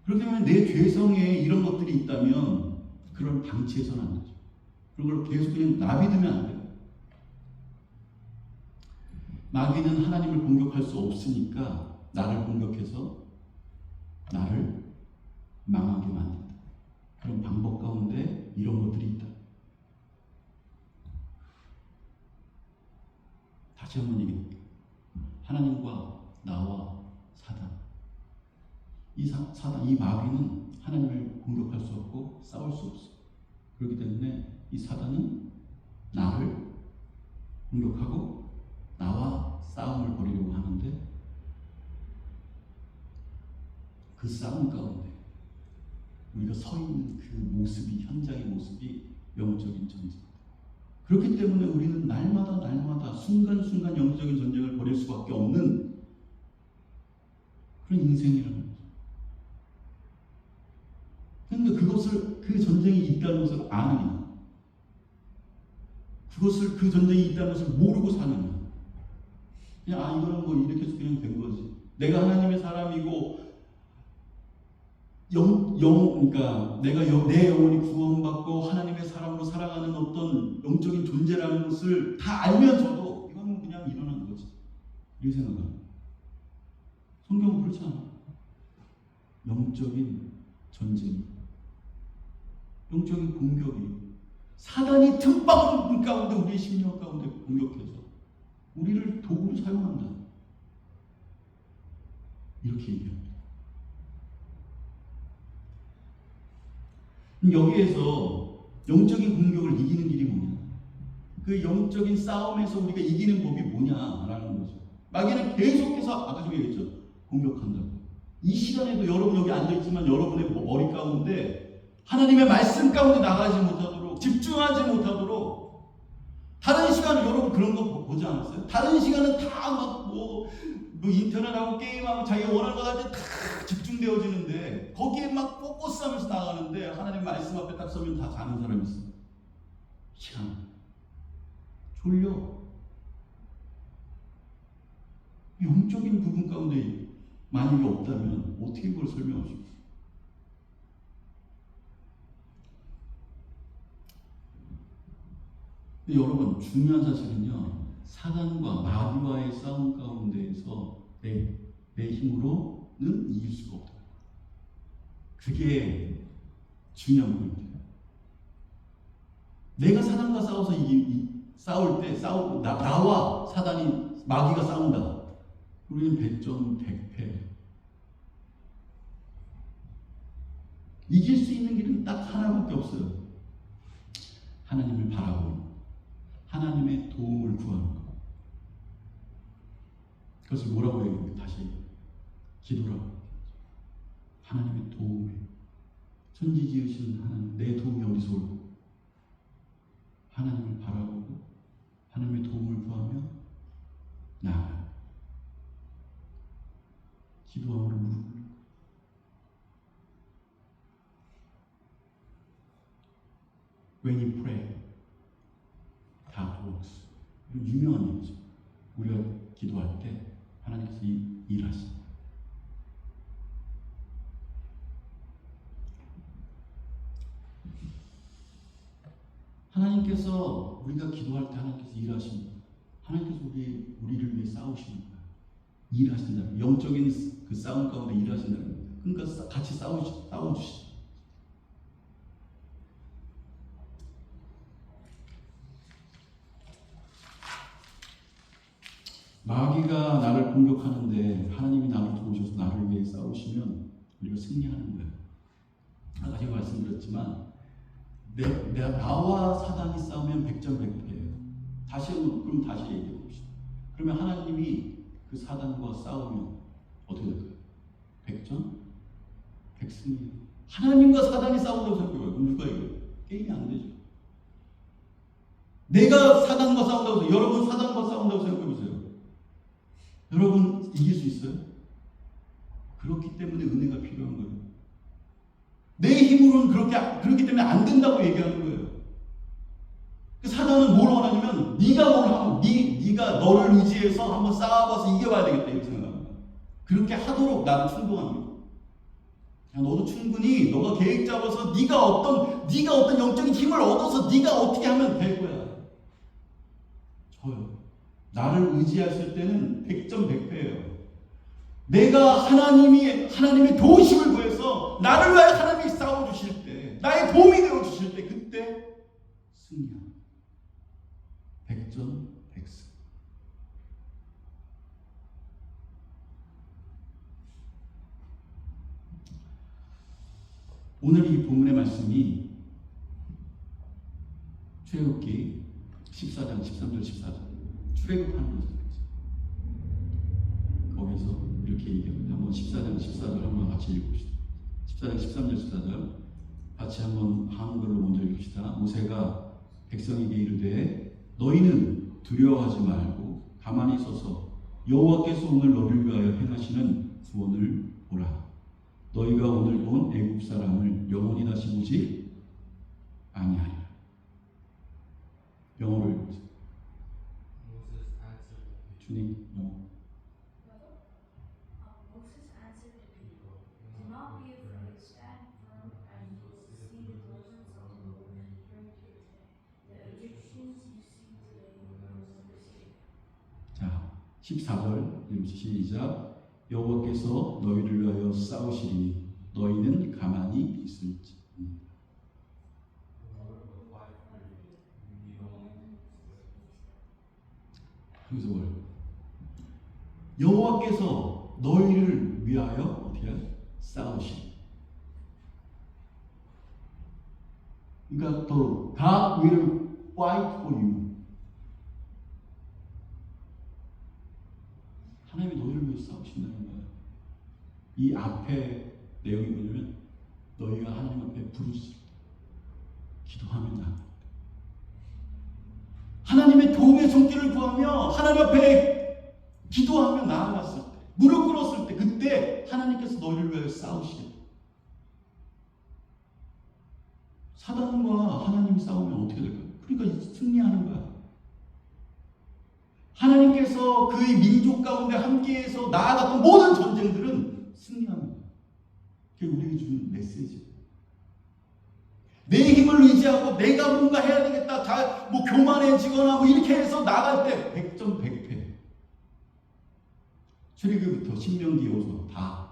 그렇기 때문에 내 죄성에 이런 것들이 있다면 그걸 방치해서는 안 되죠. 그런 걸 계속 그냥 놔비두면 안 돼요. 마귀는 하나님을 공격할 수 없으니까 나를 공격해서 나를 망하게 만든다. 그런 방법 가운데 이런 것들이 있다. 다시 한번 얘기합니다. 하나님과 나와 사단. 이 마귀는 하나님을 공격할 수 없고 싸울 수 없어. 그렇기 때문에 이 사단은 나를 공격하고 나와 싸움을 벌이려고 하는데 그 싸움 가운데 우리가 서 있는 그 모습이, 현장의 모습이 영적인 전쟁. 그렇기 때문에 우리는 날마다 순간순간 영적인 전쟁을 벌일 수밖에 없는 그런 인생이라는 거죠. 그런데 그 전쟁이 있다는 것을 아느냐, 그 전쟁이 있다는 것을 모르고 사느냐. 그냥 이거는 뭐 이렇게 해서 그냥 된 거지. 내가 하나님의 사람이고 그러니까 내 영혼이 구원받고 하나님의 사람으로 살아가는 어떤 영적인 존재라는 것을 다 알면서도 이거는 그냥 일어나는 거지. 이렇게 생각합니다. 성경은 그렇지 않아. 영적인 전쟁이, 영적인 공격이, 사단이 틈바구니 가운데 우리의 심령 가운데 공격해서 우리를 도구로 사용한다. 이렇게 얘기합니다. 여기에서 영적인 공격을 이기는 길이 뭐냐? 그 영적인 싸움에서 우리가 이기는 법이 뭐냐라는 거죠. 마귀는 계속해서 아까 전에 얘기했죠. 공격한다고. 이 시간에도 여러분 여기 앉아있지만 여러분의 머리 가운데 하나님의 말씀 가운데 나가지 못하도록, 집중하지 못하도록, 다른 시간은 여러분 그런 거 보지 않았어요? 다른 시간은 다 막 뭐 인터넷하고 게임하고 자기가 원하는 거 할 때 다 집중되어지는데 거기에 막 포커스 하면서 나가는데 하나님 말씀 앞에 딱 서면 다 자는 사람이 있어. 희한해. 졸려. 영적인 부분 가운데 만약에 없다면 어떻게 그걸 설명하시겠어요? 근데 여러분 중요한 사실은요, 사단과 마귀와의 싸움 가운데에서 내 힘으로는 이길 수가 없다. 그게 중요한 포인트예요. 내가 사단과 싸워서 싸울 때 나와 사단이 마귀가 싸운다. 우리는 100전 100패. 이길 수 있는 길은 딱 하나밖에 없어요. 하나님을 바라보는, 하나님의 도움을 구하는 것. 그것을 뭐라고 얘기합니까? 다시 기도라고. 하나님의 도움을, 천지 지으신 하나님, 내 도움이 어디서 올까? 하나님을 바라보고 하나님의 도움을 구하며 나아가. 기도함으로 무릎을 꿇고. When you pray, God works. 유명한 얘기죠. 우리가 기도할 때 하나님께서 일하십니다. 하나님께서 우리가 기도할 때 하나님께서 일하십니다. 하나님께서 우리를 위해 싸우시는 거예요. 일하신다. 영적인 그 싸움 가운데 일하신다는 거예요. 그러니까 같이 싸워주시죠. 마귀가 나를 공격하는데 하나님이 나를 도우셔서 나를 위해 싸우시면 우리가 승리하는 거예요. 아까 제가 말씀드렸지만 나와 사단이 싸우면 100전 100패예요. 그럼 다시 얘기해 봅시다. 그러면 하나님이 그 사단과 싸우면 어떻게 될까요? 100전 100승이에요. 하나님과 사단이 싸운다고 생각해봐요. 그럼 누가 이겨요? 게임이 안 되죠. 내가 사단과 싸운다고 해서 여러분 사단과 싸운다고 생각해보세요. 여러분 이길 수 있어요? 그렇기 때문에 은혜가 필요한 거예요. 내 힘으로는 그렇기 때문에 안 된다고 얘기하는 거예요. 그 사단은 뭘 원하냐면 네가 뭘 하고 네가 너를 의지해서 한번 싸워봐서 이겨봐야 되겠다 이렇게 생각합니다. 그렇게 하도록 나는 충동합니다. 너도 충분히 너가 계획 잡아서 네가 어떤 영적인 힘을 얻어서 네가 어떻게 하면 될 거야. 저요. 나를 의지했을 때는 100점 100패예요. 내가 하나님의 도우심을 구해서 나를 위하여 하나님이 싸워주실 때, 나의 도움이 되어주실 때, 그때 승리합니다. 100전 100승. 오늘 이 본문의 말씀이 출애굽기 14장 13절 14절 출애굽하는 거잖아요. 거기서 이렇게 얘기합니다. 한번 14장 14절 한번 같이 읽읍시다. 14장 13절 14절 같이 한번 한글로 먼저 읽읍시다. 모세가 백성에게 이르되 너희는 두려워하지 말고 가만히 서서 여호와께서 오늘 너희를 위하여 행하시는 구원을 보라. 너희가 오늘 본 애굽 사람을 영원히 다시 보지 아니하리라. 영어로 읽으세요. 주님 영어. Moses answered the people, "Do not be afraid, stand 자, 14절 읽으시 시작. 여호와께서 너희를 위하여 싸우시리니 너희는 가만히 있을지. The Lord will fight for you. You need only 여기서 뭘? 여호와께서 너희를 위하여 어떻게 싸우시리. 그러니까 또 God will fight for you. 하나님이 너희를 위해 싸우신다는 거예요. 이 앞에 내용이 뭐냐면 너희가 하나님 앞에 부르짖을 때 기도하면 나 하나님의 도움의 손길을 구하며 하나님 앞에 기도하며 나아갔을 때 무릎 꿇었을 때 그때 하나님께서 너희를 위해 싸우시겠다. 사단과 하나님이 싸우면 어떻게 될까요? 그러니까 승리하는 거야. 하나님께서 그의 민족 가운데 함께해서 나아갔던 모든 전쟁들은 승리합니다. 그게 우리에게 주는 메시지예요. 내 힘을 의지하고 내가 뭔가 해야 되겠다, 뭐 교만해지거나 뭐 이렇게 해서 나갈 때 100점 100패. 출애굽부터 신명기 요소 다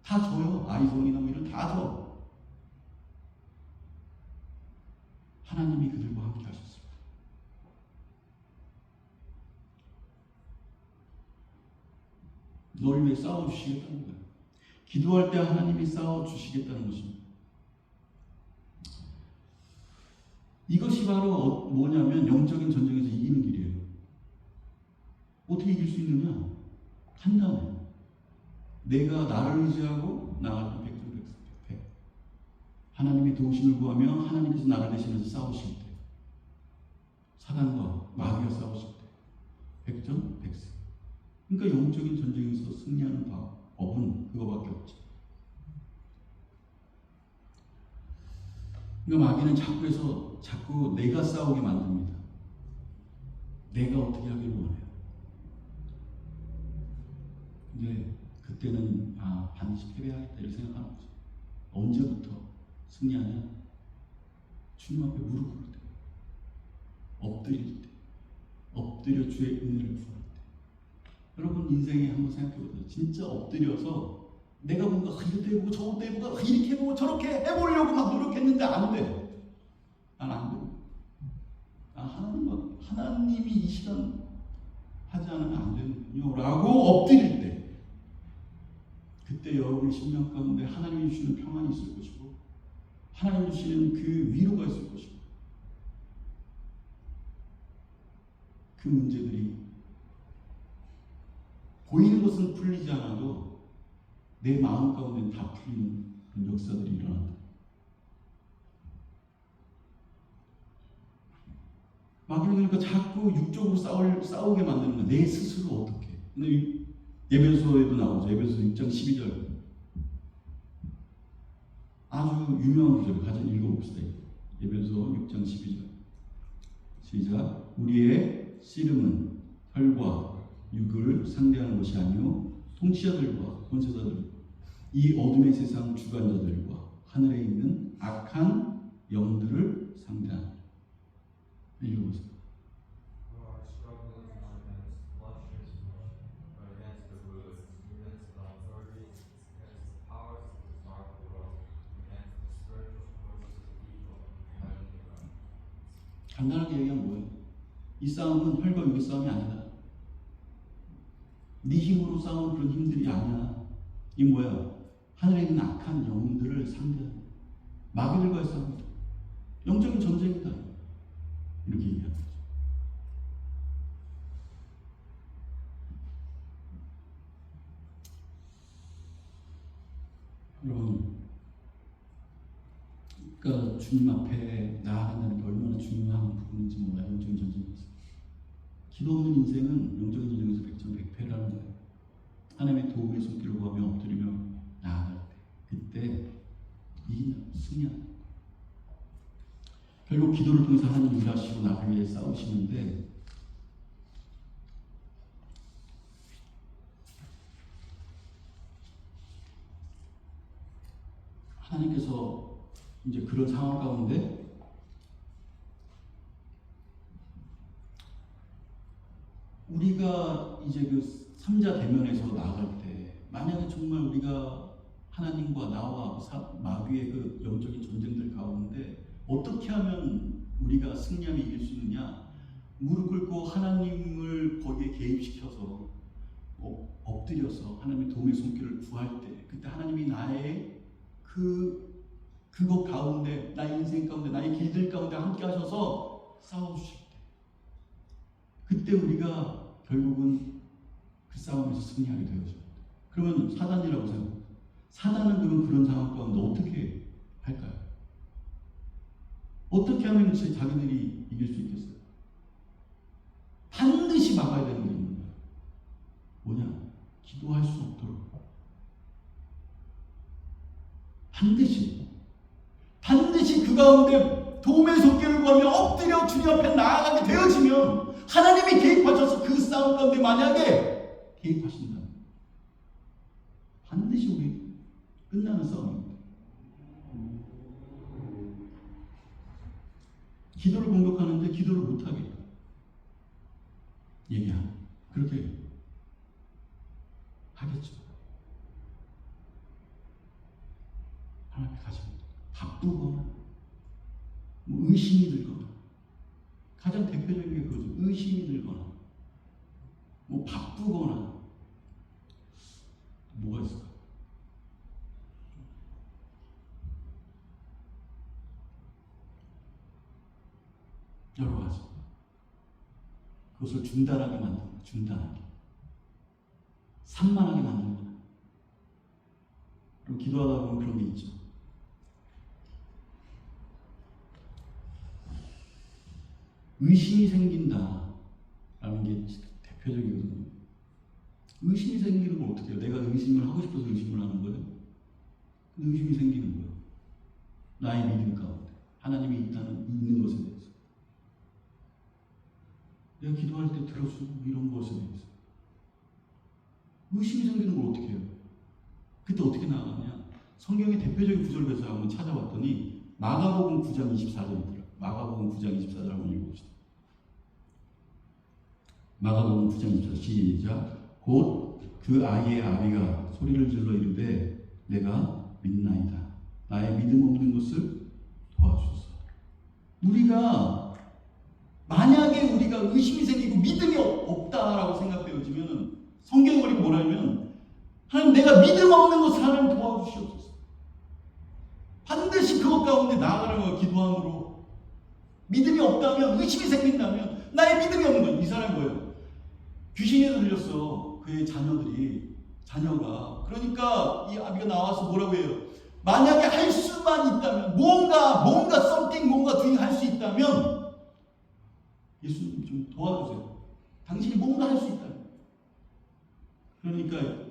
져요. 아이송이나 뭐 이런 다 져. 하나님이 그들과 함께 하셨습니다. 너를 위해 싸워주시겠다는 거예요. 기도할 때 하나님이 싸워주시겠다는 것입니다. 이것이 바로 뭐냐면 영적인 전쟁에서 이기는 길이에요. 어떻게 이길 수 있느냐? 간단해. 내가 나를 의지하고 나아가는 백전100패. 하나님의 도우심을 구하며 하나님께서 나를 대신해서 싸우실 때, 사단과 마귀가 싸우실 때 백전 100패. 그러니까 영적인 전쟁에서 승리하는 법은 그거밖에 없죠. 그러니까 마귀는 자꾸 내가 싸우게 만듭니다. 내가 어떻게 하기를 원해요. 근데 그때는 반드시 패배하겠다 이렇게 생각하는 거죠. 언제부터 승리하냐? 주님 앞에 무릎 꿇을 때, 엎드릴 때, 엎드려 주의 은혜를 구할 때. 여러분 인생에 한번 생각해보세요. 진짜 엎드려서 내가 뭔가 이것도 해보고 저것도 해보고 이렇게 해보고 저렇게 해보려고 막 노력했는데 안 돼. 난 안 돼. 하나님이 이 시간 하지 않으면 안 되는군요 라고 엎드릴 때, 그때 여러분의 심령 가운데 하나님이 주시는 평안이 있을 것이고 하나님이 주시는 그 위로가 있을 것이고 그 문제들이 보이는 것은 풀리지 않아도 내 마음 가운데는 다 풀리는 그런 역사들이 일어난다. 마귀는 그러니까 자꾸 육적으로 싸우게 만드는 거야. 내 스스로 어떻게. 근데 예배소에도 나오죠. 예배소 6장 12절. 아주 유명한 구절을 같이 읽어봅시다. 예배소 6장 12절. 시작. 우리의 씨름은 혈과 육을 상대하는 것이 아니요 통치자들과 권세자들, 이 어둠의 세상 주관자들과 하늘에 있는 악한 영들을 상대하는. 읽어보세요. For our struggle is not against flesh and blood, but against the rulers, against the authorities, against the powers of this dark world, against the spiritual forces of evil in heavenly realms. 간단하게 얘기하면 뭐예요? 이 싸움은 혈과 육의 싸움이 아니다. 네 힘으로 싸우는 그런 힘들이 아니야. 이 뭐야? 하늘에 있는 악한 영들을 상대하는 마귀들과의 싸움이다. 영적인 전쟁이다. 이렇게 얘기하는 거죠. 여러분, 그러니까 주님 앞에 나아간다는 게 얼마나 중요한 부분인지 몰라요. 영적인 전쟁에서. 기도 없는 인생은 영적인 전쟁에서 백전백패라는 거예요. 하나님의 도움의 손길을 구하며 엎드리며 나아갈 때, 그때 승리한다. 결국 기도를 통해서 하나님 일하시고 나를 위해 싸우시는데, 하나님께서 이제 그런 상황 가운데 우리가 이제 그 삼자 대면에서 나아갈 때 만약에 정말 우리가 하나님과 나와 마귀의 그 영적인 전쟁들 가운데 어떻게 하면 우리가 승리하며 이길 수 있느냐? 무릎 꿇고 하나님을 거기에 개입시켜서 엎드려서 하나님의 도움의 손길을 구할 때, 그때 하나님이 나의 그것 가운데, 나의 인생 가운데, 나의 길들 가운데 함께 하셔서 싸워주실 때, 그때 우리가 결국은 그 싸움에서 승리하게 되어집니다. 그러면 사단이라고 생각합니다. 사단은 그러면 그런 상황 가운데 어떻게 할까요? 어떻게 하면 자기들이 이길 수 있겠어요? 반드시 막아야 되는 게 있는 거예요. 뭐냐? 기도할 수 없도록. 반드시 그 가운데 도움의 손길을 구하며 엎드려 주님 앞에 나아가게 되어지면 하나님이 개입하셔서 그 싸움 가운데 만약에 개입하신다면 반드시 우리 끝나는 싸움입니다. 기도를 공격하는데 기도를 못하게 얘기하는, 그렇게 하겠죠. 하나님 앞에 가시면 바쁘거나 뭐 의심이 들거나, 가장 대표적인 게 그거죠. 의심이 들거나 뭐 바쁘거나. 뭐가 있을까? 여러 가지. 그것을 중단하게 만드는 거예요. 중단하게. 산만하게 만드는 거예요. 그럼 기도하다 보면 그런 게 있죠. 의심이 생긴다라는 게 대표적이거든요. 의심이 생기는 걸 어떻게 해요? 내가 의심을 하고 싶어서 의심을 하는 거예요. 근데 의심이 생기는 거예요. 나의 믿음 가운데 하나님이 있는 것에 대해서, 내가 기도할 때 들어주고 이런 것에 대해서 의심이 생기는 걸 어떻게 해요? 그때 어떻게 나아가냐? 성경의 대표적인 구절을 해서 한번 찾아봤더니 마가복음 9장 24절이더라고요. 마가복음 9장 24절 한번 읽어봅시다. 마가복음 9장 24절 시작. 곧 그 아이의 아비가 소리를 질러 이르되 내가 믿나이다. 나의 믿음 없는 것을 도와주소서. 우리가 만약에 우리가 의심이 생기고 믿음이 없다라고 생각되어지면 성경이 우리가 뭐라면 하나님 내가 믿음 없는 것을 하나님 도와주시옵소서. 반드시 그것 가운데 나아가는 기도함으로 믿음이 없다면, 의심이 생긴다면, 나의 믿음이 없는 건 이 사람이 뭐예요? 귀신이 들렸어. 그의 자녀가. 그러니까 이 아비가 나와서 뭐라고 해요? 만약에 할 수만 있다면, 뭔가 something, 뭔가 doing 할 수 있다면 예수님 좀 도와주세요. 당신이 뭔가 할 수 있다면. 그러니까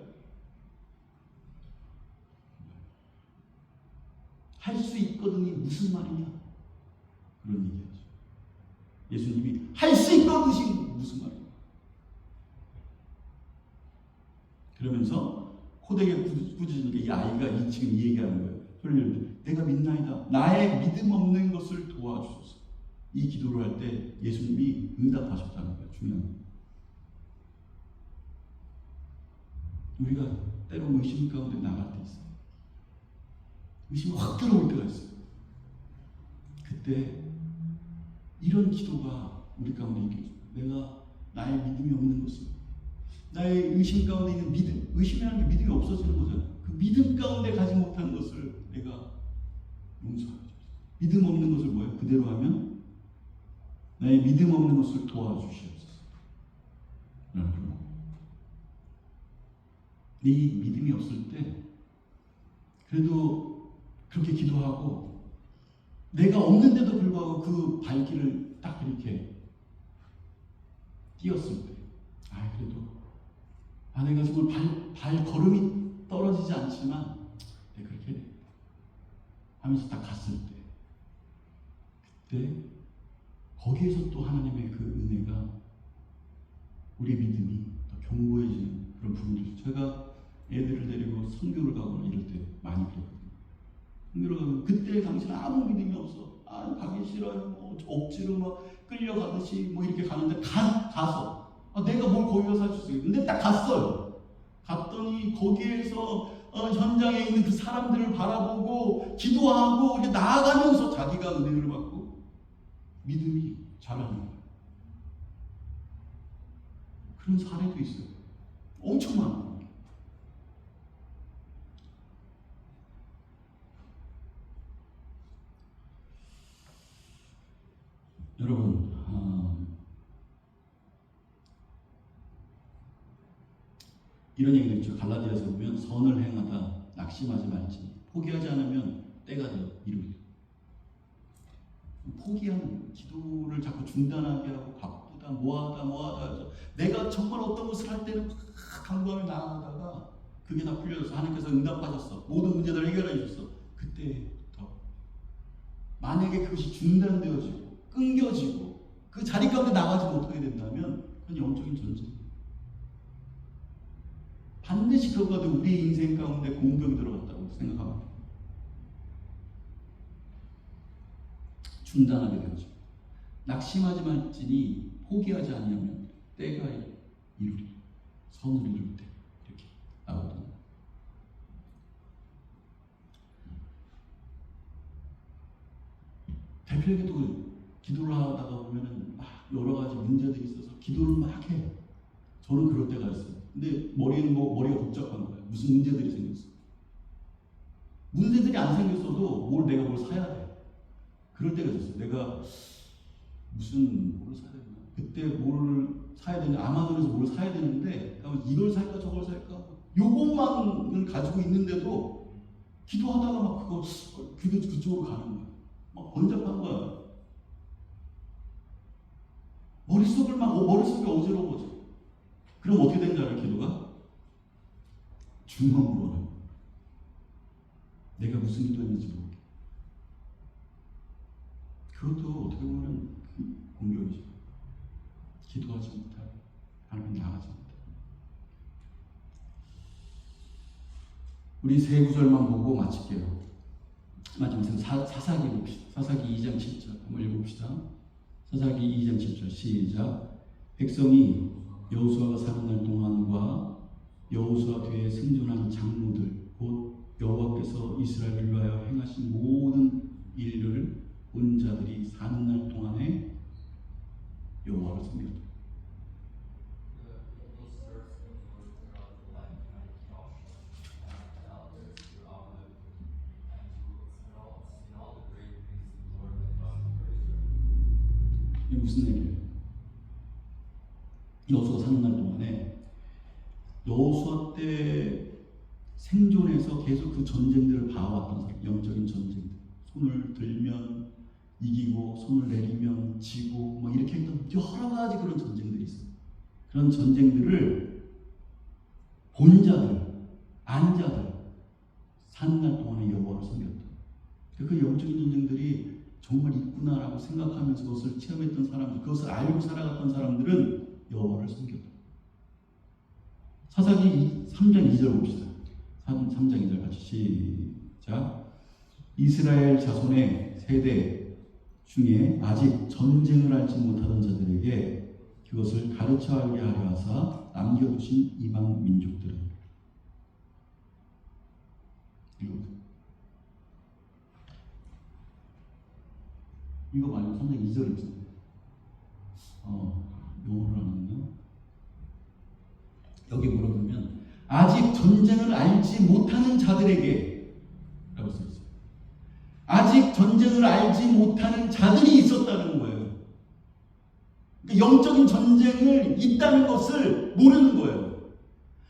할 수 있거든이 무슨 말이냐? 그런 얘기하죠. 예수님이 할 수 있거든이 무슨 말이냐? 그러면서 호되게 꾸짖는 이 아이가 지금 이 얘기하는 거예요. 소리를 내가 믿나이다. 나의 믿음 없는 것을 도와주소서. 이 기도를 할 때 예수님이 응답하셨다는 거예요. 중요한 거예요. 우리가 때로 의심 가운데 나갈 때 있어요. 의심이 확 들어올 때가 있어요. 그때 이런 기도가 우리 가운데 있겠죠. 내가 나의 믿음이 없는 것을, 나의 의심 가운데 있는 믿음, 의심이라는 게 믿음이 없어지는 거잖아요. 그 믿음 가운데 가지 못한 것을 내가 용서하죠. 믿음 없는 것을 뭐예요? 그대로 하면 나의 믿음 없는 것을 도와주시옵소서. 라는 그런 거. 네 믿음이 없을 때 그래도 그렇게 기도하고 내가 없는데도 불구하고 그 발길을 딱 이렇게 띄었을 때, 그래도 내가 정말 발걸음이 떨어지지 않지만 내가 그렇게 하면서 딱 갔을 때, 그때 거기에서 또 하나님의 그 은혜가, 우리의 믿음이 더 견고해지는 그런 부분들이, 제가 애들을 데리고 선교를 가거나 이럴 때 많이 그랬거든요. 선교를 가면 그때 당시는 아무 믿음이 없어. 가기 싫어요. 뭐 억지로 막 끌려가듯이 뭐 이렇게 가는데 가서 내가 뭘 거기 가서 할 수 있어요. 근데 딱 갔어요. 갔더니 거기에서 현장에 있는 그 사람들을 바라보고 기도하고 이렇게 나아가면서 자기가 은혜를 받고 믿음이 자라는 거예요. 그런 사례도 있어요. 엄청 많아요. 여러분, 이런 얘기도 있죠. 갈라디아서 보면 선을 행하다 낙심하지 말지 포기하지 않으면 때가 되어 이루리라. 포기하는 거예요. 기도를 자꾸 중단하게 하고 바쁘다 뭐하다 해서 내가 정말 어떤 것을 할 때는 막 간구하며 나아가다가 그게 다 풀려져서 하나님께서 응답하셨어. 모든 문제들을 해결해 주셨어. 그때부터 만약에 그것이 중단되어지고 끊겨지고 그 자리 가운데 나가지 못하게 된다면 그건 영적인 전쟁이에요. 반드시 그것과 우리 인생 가운데 공격이 들어갔다고 생각합니다. 중단하게 되죠. 낙심하지 말지니 포기하지 않으면 때가 이루리 선을 이룰 때 이렇게 나오거든요. 대표에게도 기도를 하다가 보면은 막 여러 가지 문제들이 있어서 기도를 막 해요. 저는 그럴 때가 있어요. 근데 머리가 복잡한 거예요. 무슨 문제들이 생겼어. 문제들이 안 생겼어도 내가 뭘 사야 돼. 그럴 때가 있었어요. 내가 뭘 사야 되나? 그때 뭘 사야 되는데 아마존에서 뭘 사야 되는데 이걸 살까 저걸 살까 요것만을 가지고 있는데도 기도하다가 막 그쪽으로 가는 거야. 막 번잡한 거야. 머릿속이 어지러워져. 그럼 어떻게 되는지 알아요? 기도가 중앙으로 가요. 내가 무슨 기도했는지 모르게. 그것도 어떻게 보면 공격이죠. 기도하지 못하고 하나님 나가지 못하고. 우리 세 구절만 보고 마칠게요. 마지막으로 사사기 봅시다. 사사기 2장 7절 한번 읽어봅시다. 사사기 2장 7절 시작. 백성이 여호수아가 사는 날 동안과 여호수아 뒤에 생존한 장로들 곧 여호와께서 이스라엘을 위하여 행하신 모든 일을 본 자들이 사는 날 동안에 여호와를 섬겼다. 이게 무슨 얘기예요? 여호수아 사는 날 동안에 여호수아 때 생존해서 계속 그 전쟁들을 봐왔던 사람, 영적인 전쟁들. 손을 들면 이기고 손을 내리면 지고 뭐 이렇게 했던 여러 가지 그런 전쟁들이 있어요. 그런 전쟁들을 본 자들, 안 자들 사는 날 동안에 여호와를 섬겼다. 그 영적인 전쟁들이 정말 있구나라고 생각하면서 그것을 체험했던 사람들, 그것을 알고 살아갔던 사람들은 여호와를 섬겼다. 사사기 3장 2절 봅시다. 3장 2절 같이 시작. 이스라엘 자손의 세대 중에 아직 전쟁을 알지 못하던 자들에게 그것을 가르쳐 알게 하려 하사 남겨두신 이방 민족들은 이거 말고 3장 2절 있잖아요. 영어를 안 했나? 여기 뭐라고 하면 아직 전쟁을 알지 못하는 자들에게 라고 써있어요. 아직 전쟁을 알지 못하는 자들이 있었다는 거예요. 그러니까 영적인 전쟁을 있다는 것을 모르는 거예요.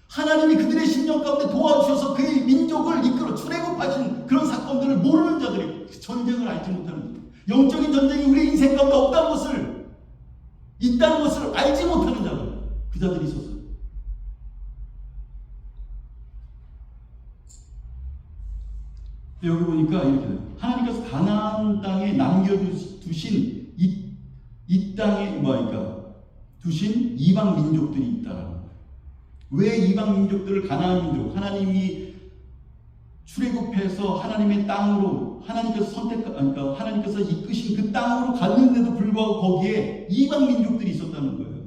하나님이 그들의 심령 가운데 도와주셔서 그의 민족을 이끌어 출애굽하신 그런 사건들을 모르는 자들이 전쟁을 알지 못하는 자들. 영적인 전쟁이 우리 인생 가운데 없다는 것을, 있다는 것을 알지 못하는 자들, 그 자들이 있었어요. 여기 보니까 이렇게 돼요. 하나님께서 가나안 땅에 남겨두신 이 땅에 두신 이방 민족들이 있다라는 거예요. 왜 이방 민족들을 가나안 민족, 하나님이 출애굽해서 하나님의 땅으로 하나님께서 이끄신 그 땅으로 갔는데도 불구하고 거기에 이방 민족들이 있었다는 거예요.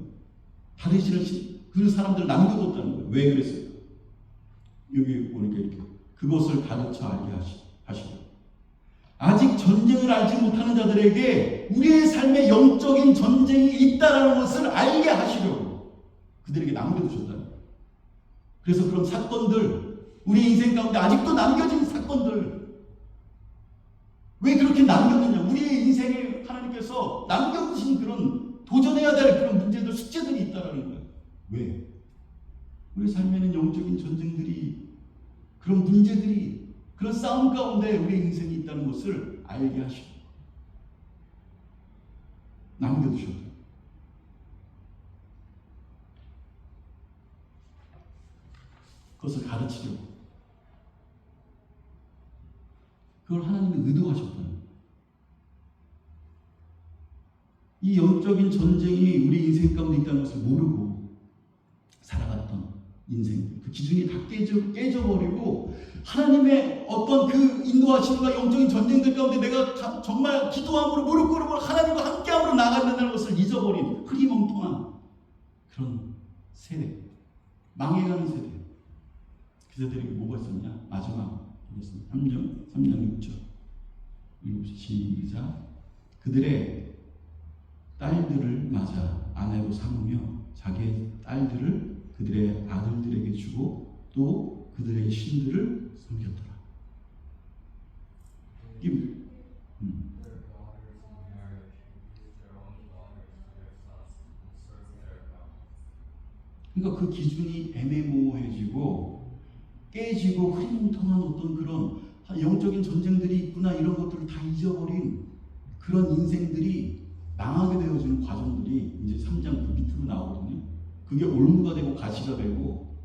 다르시는 그 사람들을 남겨뒀다는 거예요. 왜 그랬어요? 여기 보니까 이렇게 그것을 가르쳐 알게 하시고 아직 전쟁을 알지 못하는 자들에게 우리의 삶에 영적인 전쟁이 있다는 것을 알게 하시려고 그들에게 남겨두셨다는 거예요. 그래서 그런 사건들, 우리 인생 가운데 아직도 남겨진 사건들, 왜 그렇게 남겼느냐? 우리의 인생에 하나님께서 남겨두신 그런 도전해야 될 그런 문제들, 숙제들이 있다는 거예요. 왜? 우리 삶에는 영적인 전쟁들이, 그런 문제들이, 그런 싸움 가운데 우리의 인생이 있다는 것을 알게 하시고 남겨두셨다. 그것을 가르치려고. 그걸 하나님이 의도하셨다는 거예요. 이 영적인 전쟁이 우리 인생 가운데 있다는 것을 모르고 살아갔던 인생, 그 기준이 다 깨져버리고 하나님의 어떤 그 인도하심과 영적인 전쟁들 가운데 내가 정말 기도함으로 무릎 꿇음으로 하나님과 함께함으로 나가야 된다는 것을 잊어버린 흐리멍텅한 그런 세대, 망해가는 세대. 그 세대에게 뭐가 있었냐? 마지막 보겠습니다. 3장 6절 읽읍시다. 시작. 그들의 딸들을 맞아 아내로 삼으며 자기의 딸들을 그들의 아들들에게 주고 또 그들의 신들을 섬겼더라. Their daughters in marriage give their own daughters to their sons and serve their gods. 그러니까 그 기준이 애매모호해지고 깨지고 흐리멍텅한 어떤 그런 영적인 전쟁들이 있구나, 이런 것들을 다 잊어버린 그런 인생들이 망하게 되어지는 과정들이 이제 3장 그 밑으로 나오거든요. 그게 올무가 되고 가시가 되고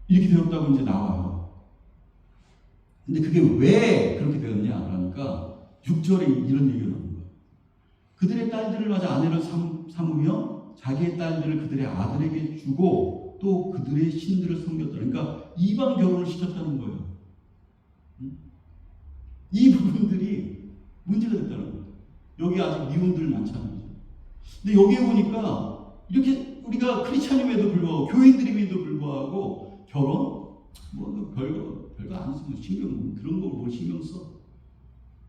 이렇게 되었다고 이제 나와요. 근데 그게 왜 그렇게 되었냐? 그러니까 6절에 이런 얘기가 나오는 거예요. 그들의 딸들을 맞아 아내를 삼으며 자기의 딸들을 그들의 아들에게 주고 또 그들의 신들을 섬겼다. 그러니까 이방 결혼을 시켰다는 거예요. 이 부분들이 문제가 됐다는 거예요. 여기 아직 미혼들 많잖아요. 근데 여기에 보니까 이렇게 우리가 크리스찬임에도 불구하고 교인들임에도 불구하고 결혼 뭐 별거 안 쓰고 신경 그런 거 뭘 신경 써?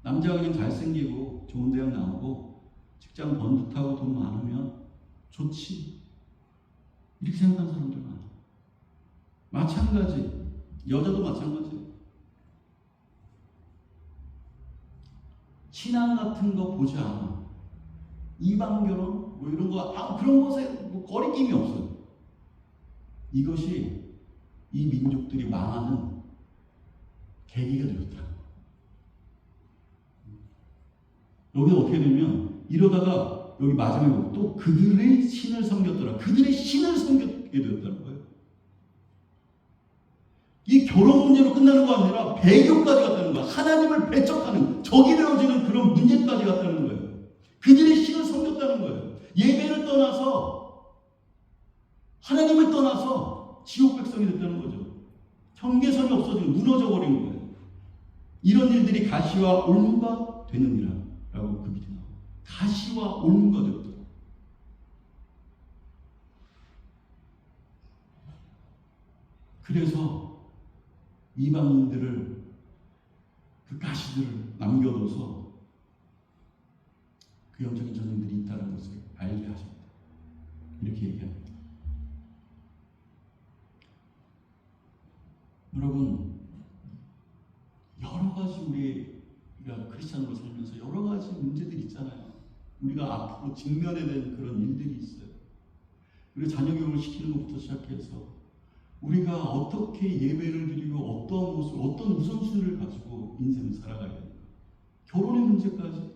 남자가 그냥 잘생기고 좋은 대학 나오고 직장 번듯하고 돈 많으면 좋지. 이렇게 생각하는 사람들 많아. 마찬가지. 여자도 마찬가지. 신앙 같은 거 보지 않아. 이방 결혼 뭐 이런 거 그런 것에 뭐 거리낌이 없어요. 이것이 이 민족들이 망하는 계기가 되었다. 여기 어떻게 되면 이러다가 여기 마지막에 또 그들의 신을 섬겼더라. 그들의 신을 섬기게 되었다는 거예요. 이 결혼 문제로 끝나는 거 아니라 배교까지 갔다는 거야. 하나님을 배척하는 적이 되어지는 그런 문제까지 갔다는 거예요. 그들의 신을 섬겼다는 거예요. 예배를 떠나서 하나님을 떠나서 지옥 백성이 됐다는 거죠. 경계선이 없어지고 무너져 버린 거예요. 이런 일들이 가시와 올무가 되느니라 라고 그 밑에 나와요. 가시와 올무가 되었다. 그래서 이방인들을 그 가시들을 남겨둬서 그 영적인 전쟁들이 있다는 것을 알게 하십니다. 이렇게 얘기합니다. 여러분, 여러 가지 우리가 크리스찬으로 살면서 여러 가지 문제들이 있잖아요. 우리가 앞으로 직면해야 되는 그런 일들이 있어요. 우리가 자녀 교육을 시키는 것부터 시작해서 우리가 어떻게 예배를 드리고 어떤 모습, 어떤 우선순위를 가지고 인생을 살아가야 되는가. 결혼의 문제까지.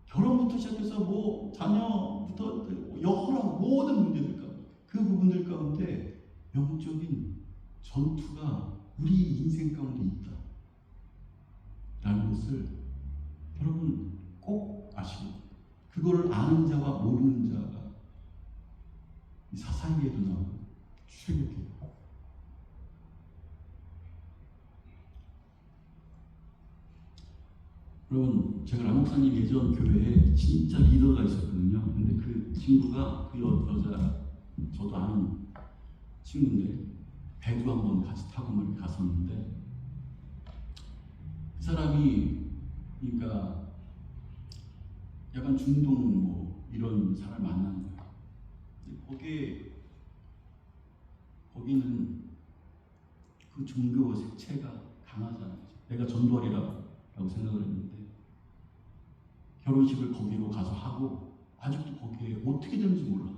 결혼부터 시작해서 뭐 자녀부터 여러 모든 문제들 가운데 그 부분들 가운데 영적인 전투가 우리 인생 가운데 있다. 라는 것을 여러분 꼭 아시고 그거를 아는 자와 모르는 자가 사사기에도 나오고 출애굽기에 여러분, 제가 람 목사님 예전 교회에 진짜 리더가 있었거든요. 근데 그 친구가 그 여자, 저도 아는 친구인데 배도 한번 같이 타고 갔었는데 그 사람이 그러니까 약간 중동 뭐 이런 사람을 만난 거예요. 거기는 그 종교 색채가 강하잖아요. 내가 전도하리라고 생각을 했는데 결혼식을 거기로 가서 하고 아직도 거기에 어떻게 되는지 몰라.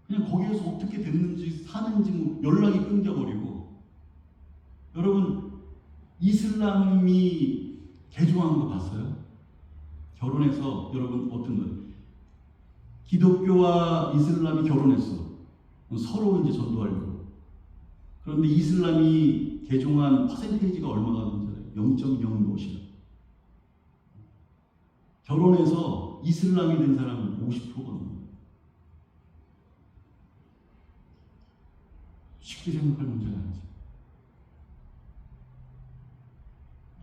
그냥 거기에서 어떻게 됐는지 사는지 뭐 연락이 끊겨버리고. 여러분, 이슬람이 개종한 거 봤어요? 결혼해서 여러분 어떤 거예요? 기독교와 이슬람이 결혼했어. 서로 이제 전도하려고. 그런데 이슬람이 개종한 퍼센테이지가 얼마가 되는지 알아요? 0.05이야. 결혼해서 이슬람이 된 사람은 50%가 넘어요. 쉽게 생각할 문제가 아니지.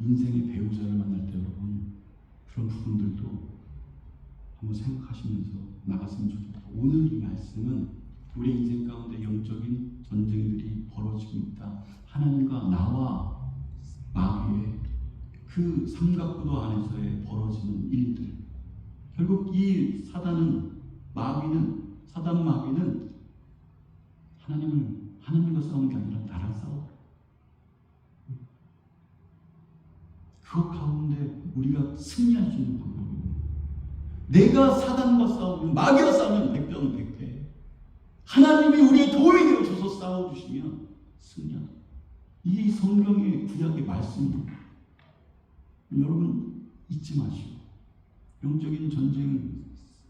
인생의 배우자를 만날 때 여러분 그런 부분들도 한번 생각하시면서 나갔으면 좋겠다. 오늘 이 말씀은 우리 인생 가운데 영적인 전쟁들이 벌어지고 있다. 하나님과 나와 마귀의 그 삼각구도 안에서의 벌어지는 일들. 결국 이 마귀는 하나님과 싸우는 게 아니라 나랑 싸워. 그 가운데 우리가 승리할 수 있는 방법이고, 내가 사단과 싸우면, 마귀와 싸우면 100배는 100배. 하나님이 우리의 도움이 되어줘서 싸워주시면 승리한다. 이게 성경의 구약의 말씀입니다. 여러분 잊지 마시고 영적인 전쟁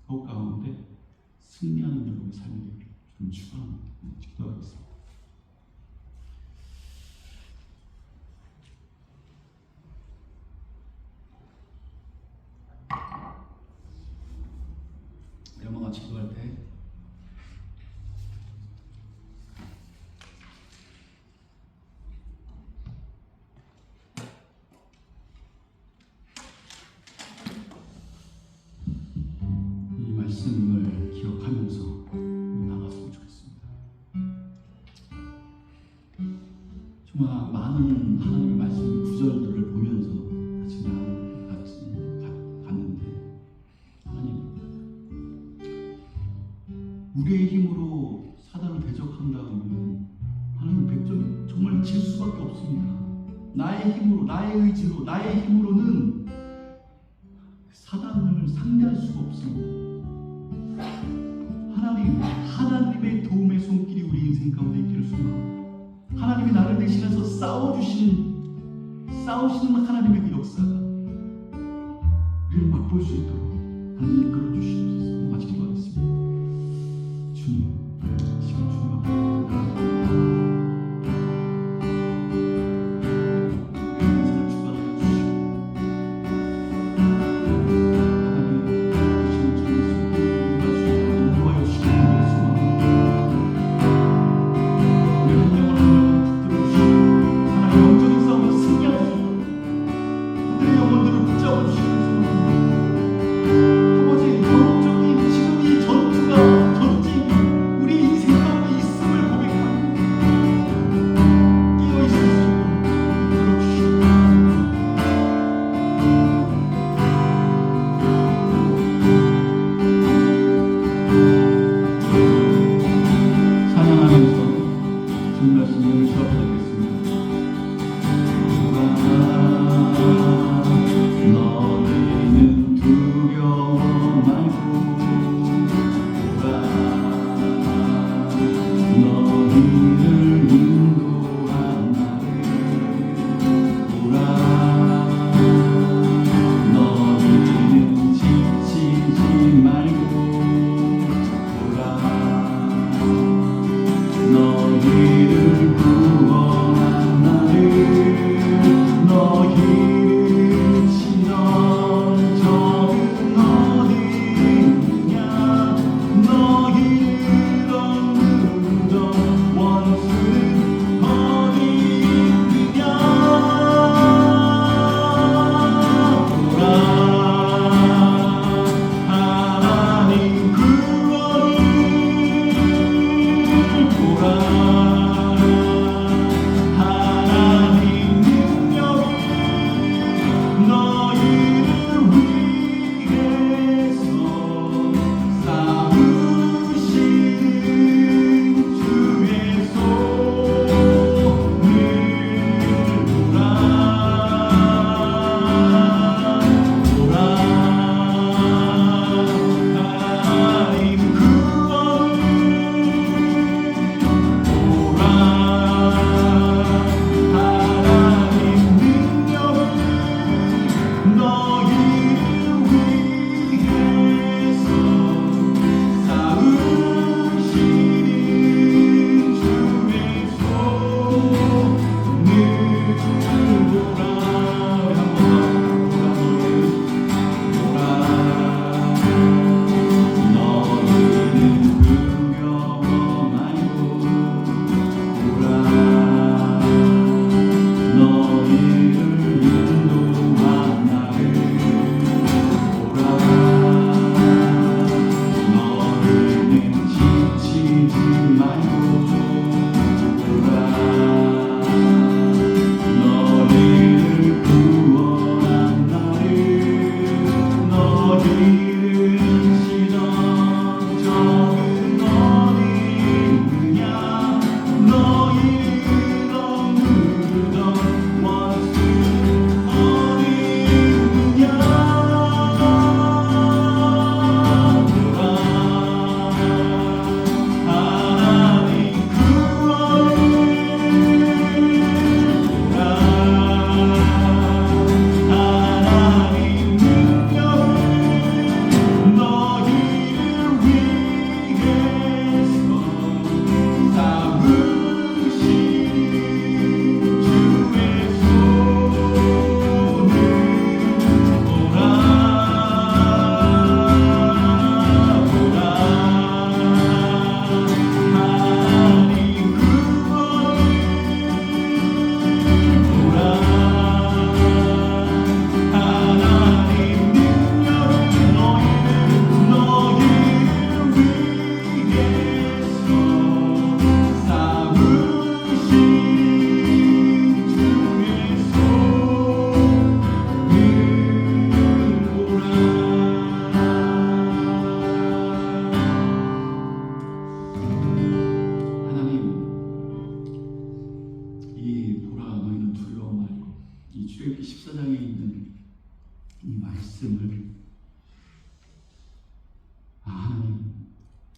가운데 승리하는 여러분의 삶이 되기를 좀 축원합니다. 기도하겠습니다. 여러분 같이 기도할 때 이 말씀을 기억하면서 나갔으면 좋겠습니다. 정말 많은 하나님의 말씀 구절들을 보면서 같이 갔는데, 하나님, 우리의 힘으로 사단을 대적한다면 하나님 백성 정말 질 수밖에 없습니다. 나의 힘으로, 나의 의지로, 나의 힘으로는 사단을 상대할 수가 없습니다. 하나님의 도움의 손길이 우리 인생 가운데 있기를 소망합니다. 하나님이 나를 대신해서 싸우시는 하나님의 그 역사가 우리를 맛볼 수 있도록 하나님 이끌어 주시옵소서. 같이 기도하겠습니다. 주님, 시간 주님 앞에 인생을 주관하여 주시고, 하나님 주신 주의 손길을 인도하여 주시기를 소망합니다. 우리 한 영혼을 붙들어 주시고 하나님 영적인 싸움에서 승리할 수 있도록 그들의 영혼들을 붙잡아 주시기를 소망합니다. 아버지, 영적인 지금 이 전투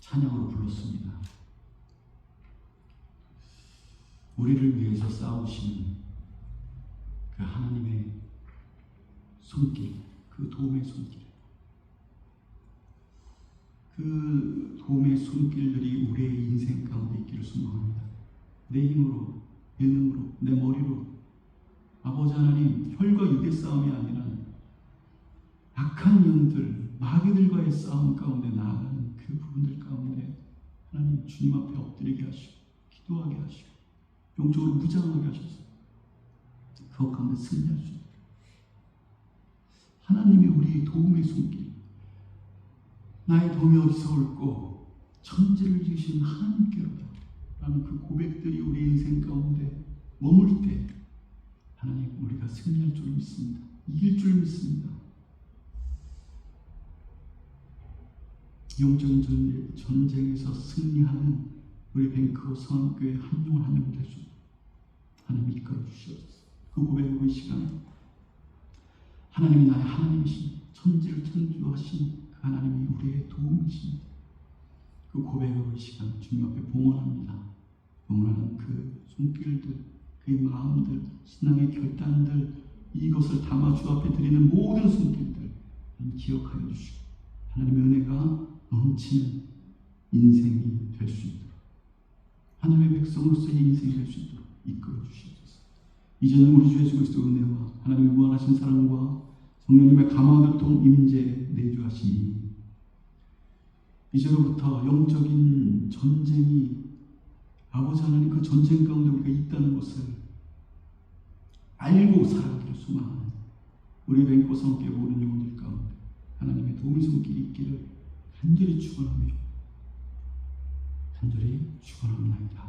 찬양으로 불렀습니다. 우리를 위해서 싸우시는 그 하나님의 손길, 그 도움의 손길, 그 도움의 손길들이 우리의 인생 가운데 있기를 소망합니다. 내 힘으로, 내 능으로, 내 머리로 아버지 하나님, 혈과 육의 싸움이 아니라 악한 영들, 마귀들과의 싸움 가운데 나아가는 그 부분들 가운데 하나님 주님 앞에 엎드리게 하시고 기도하게 하시고 영적으로 무장하게 하셔서 그 가운데 승리할 수 있도록 하나님이 우리의 도움의 손길, 나의 도움이 어디서 올고 천지를 지으신 하나님께로다 라는 그 고백들이 우리 인생 가운데 머물 때 하나님 우리가 승리할 줄 믿습니다. 이길 줄 믿습니다. 영적인 전쟁에서 승리하는 우리 뱅크호 성교회 한 영혼 한 영혼 될 수 있도록 하나님 이끌어 주시옵소서. 그 고백으로 이 시간에 하나님이 나의 하나님이신 천지를 창조하신 그 하나님이 우리의 도움이십니다. 그 고백으로 이 시간 주님 앞에 봉헌합니다. 봉헌하는 그 손길들, 그 마음들, 신앙의 결단들, 이것을 담아 주 앞에 드리는 모든 손길들 기억하여 주시고 하나님의 은혜가 넘치는 인생이 될 수 있도록 하나님의 백성으로서의 인생이 될 수 있도록 이끌어 주시옵소서. 이제는 우리 주 예수 그리스도의 은혜와 하나님의 무한하신 사랑과 성령님의 감화교통 임재 내주하시니 이제로부터 영적인 전쟁이 아버지 하나님 그 전쟁 가운데 우리가 있다는 것을 알고 살아가기를 소망하는 우리 뱅고 성교회 모든 영혼들 가운데 하나님의 도움의 손길이 있기를 간절히 축원합니다.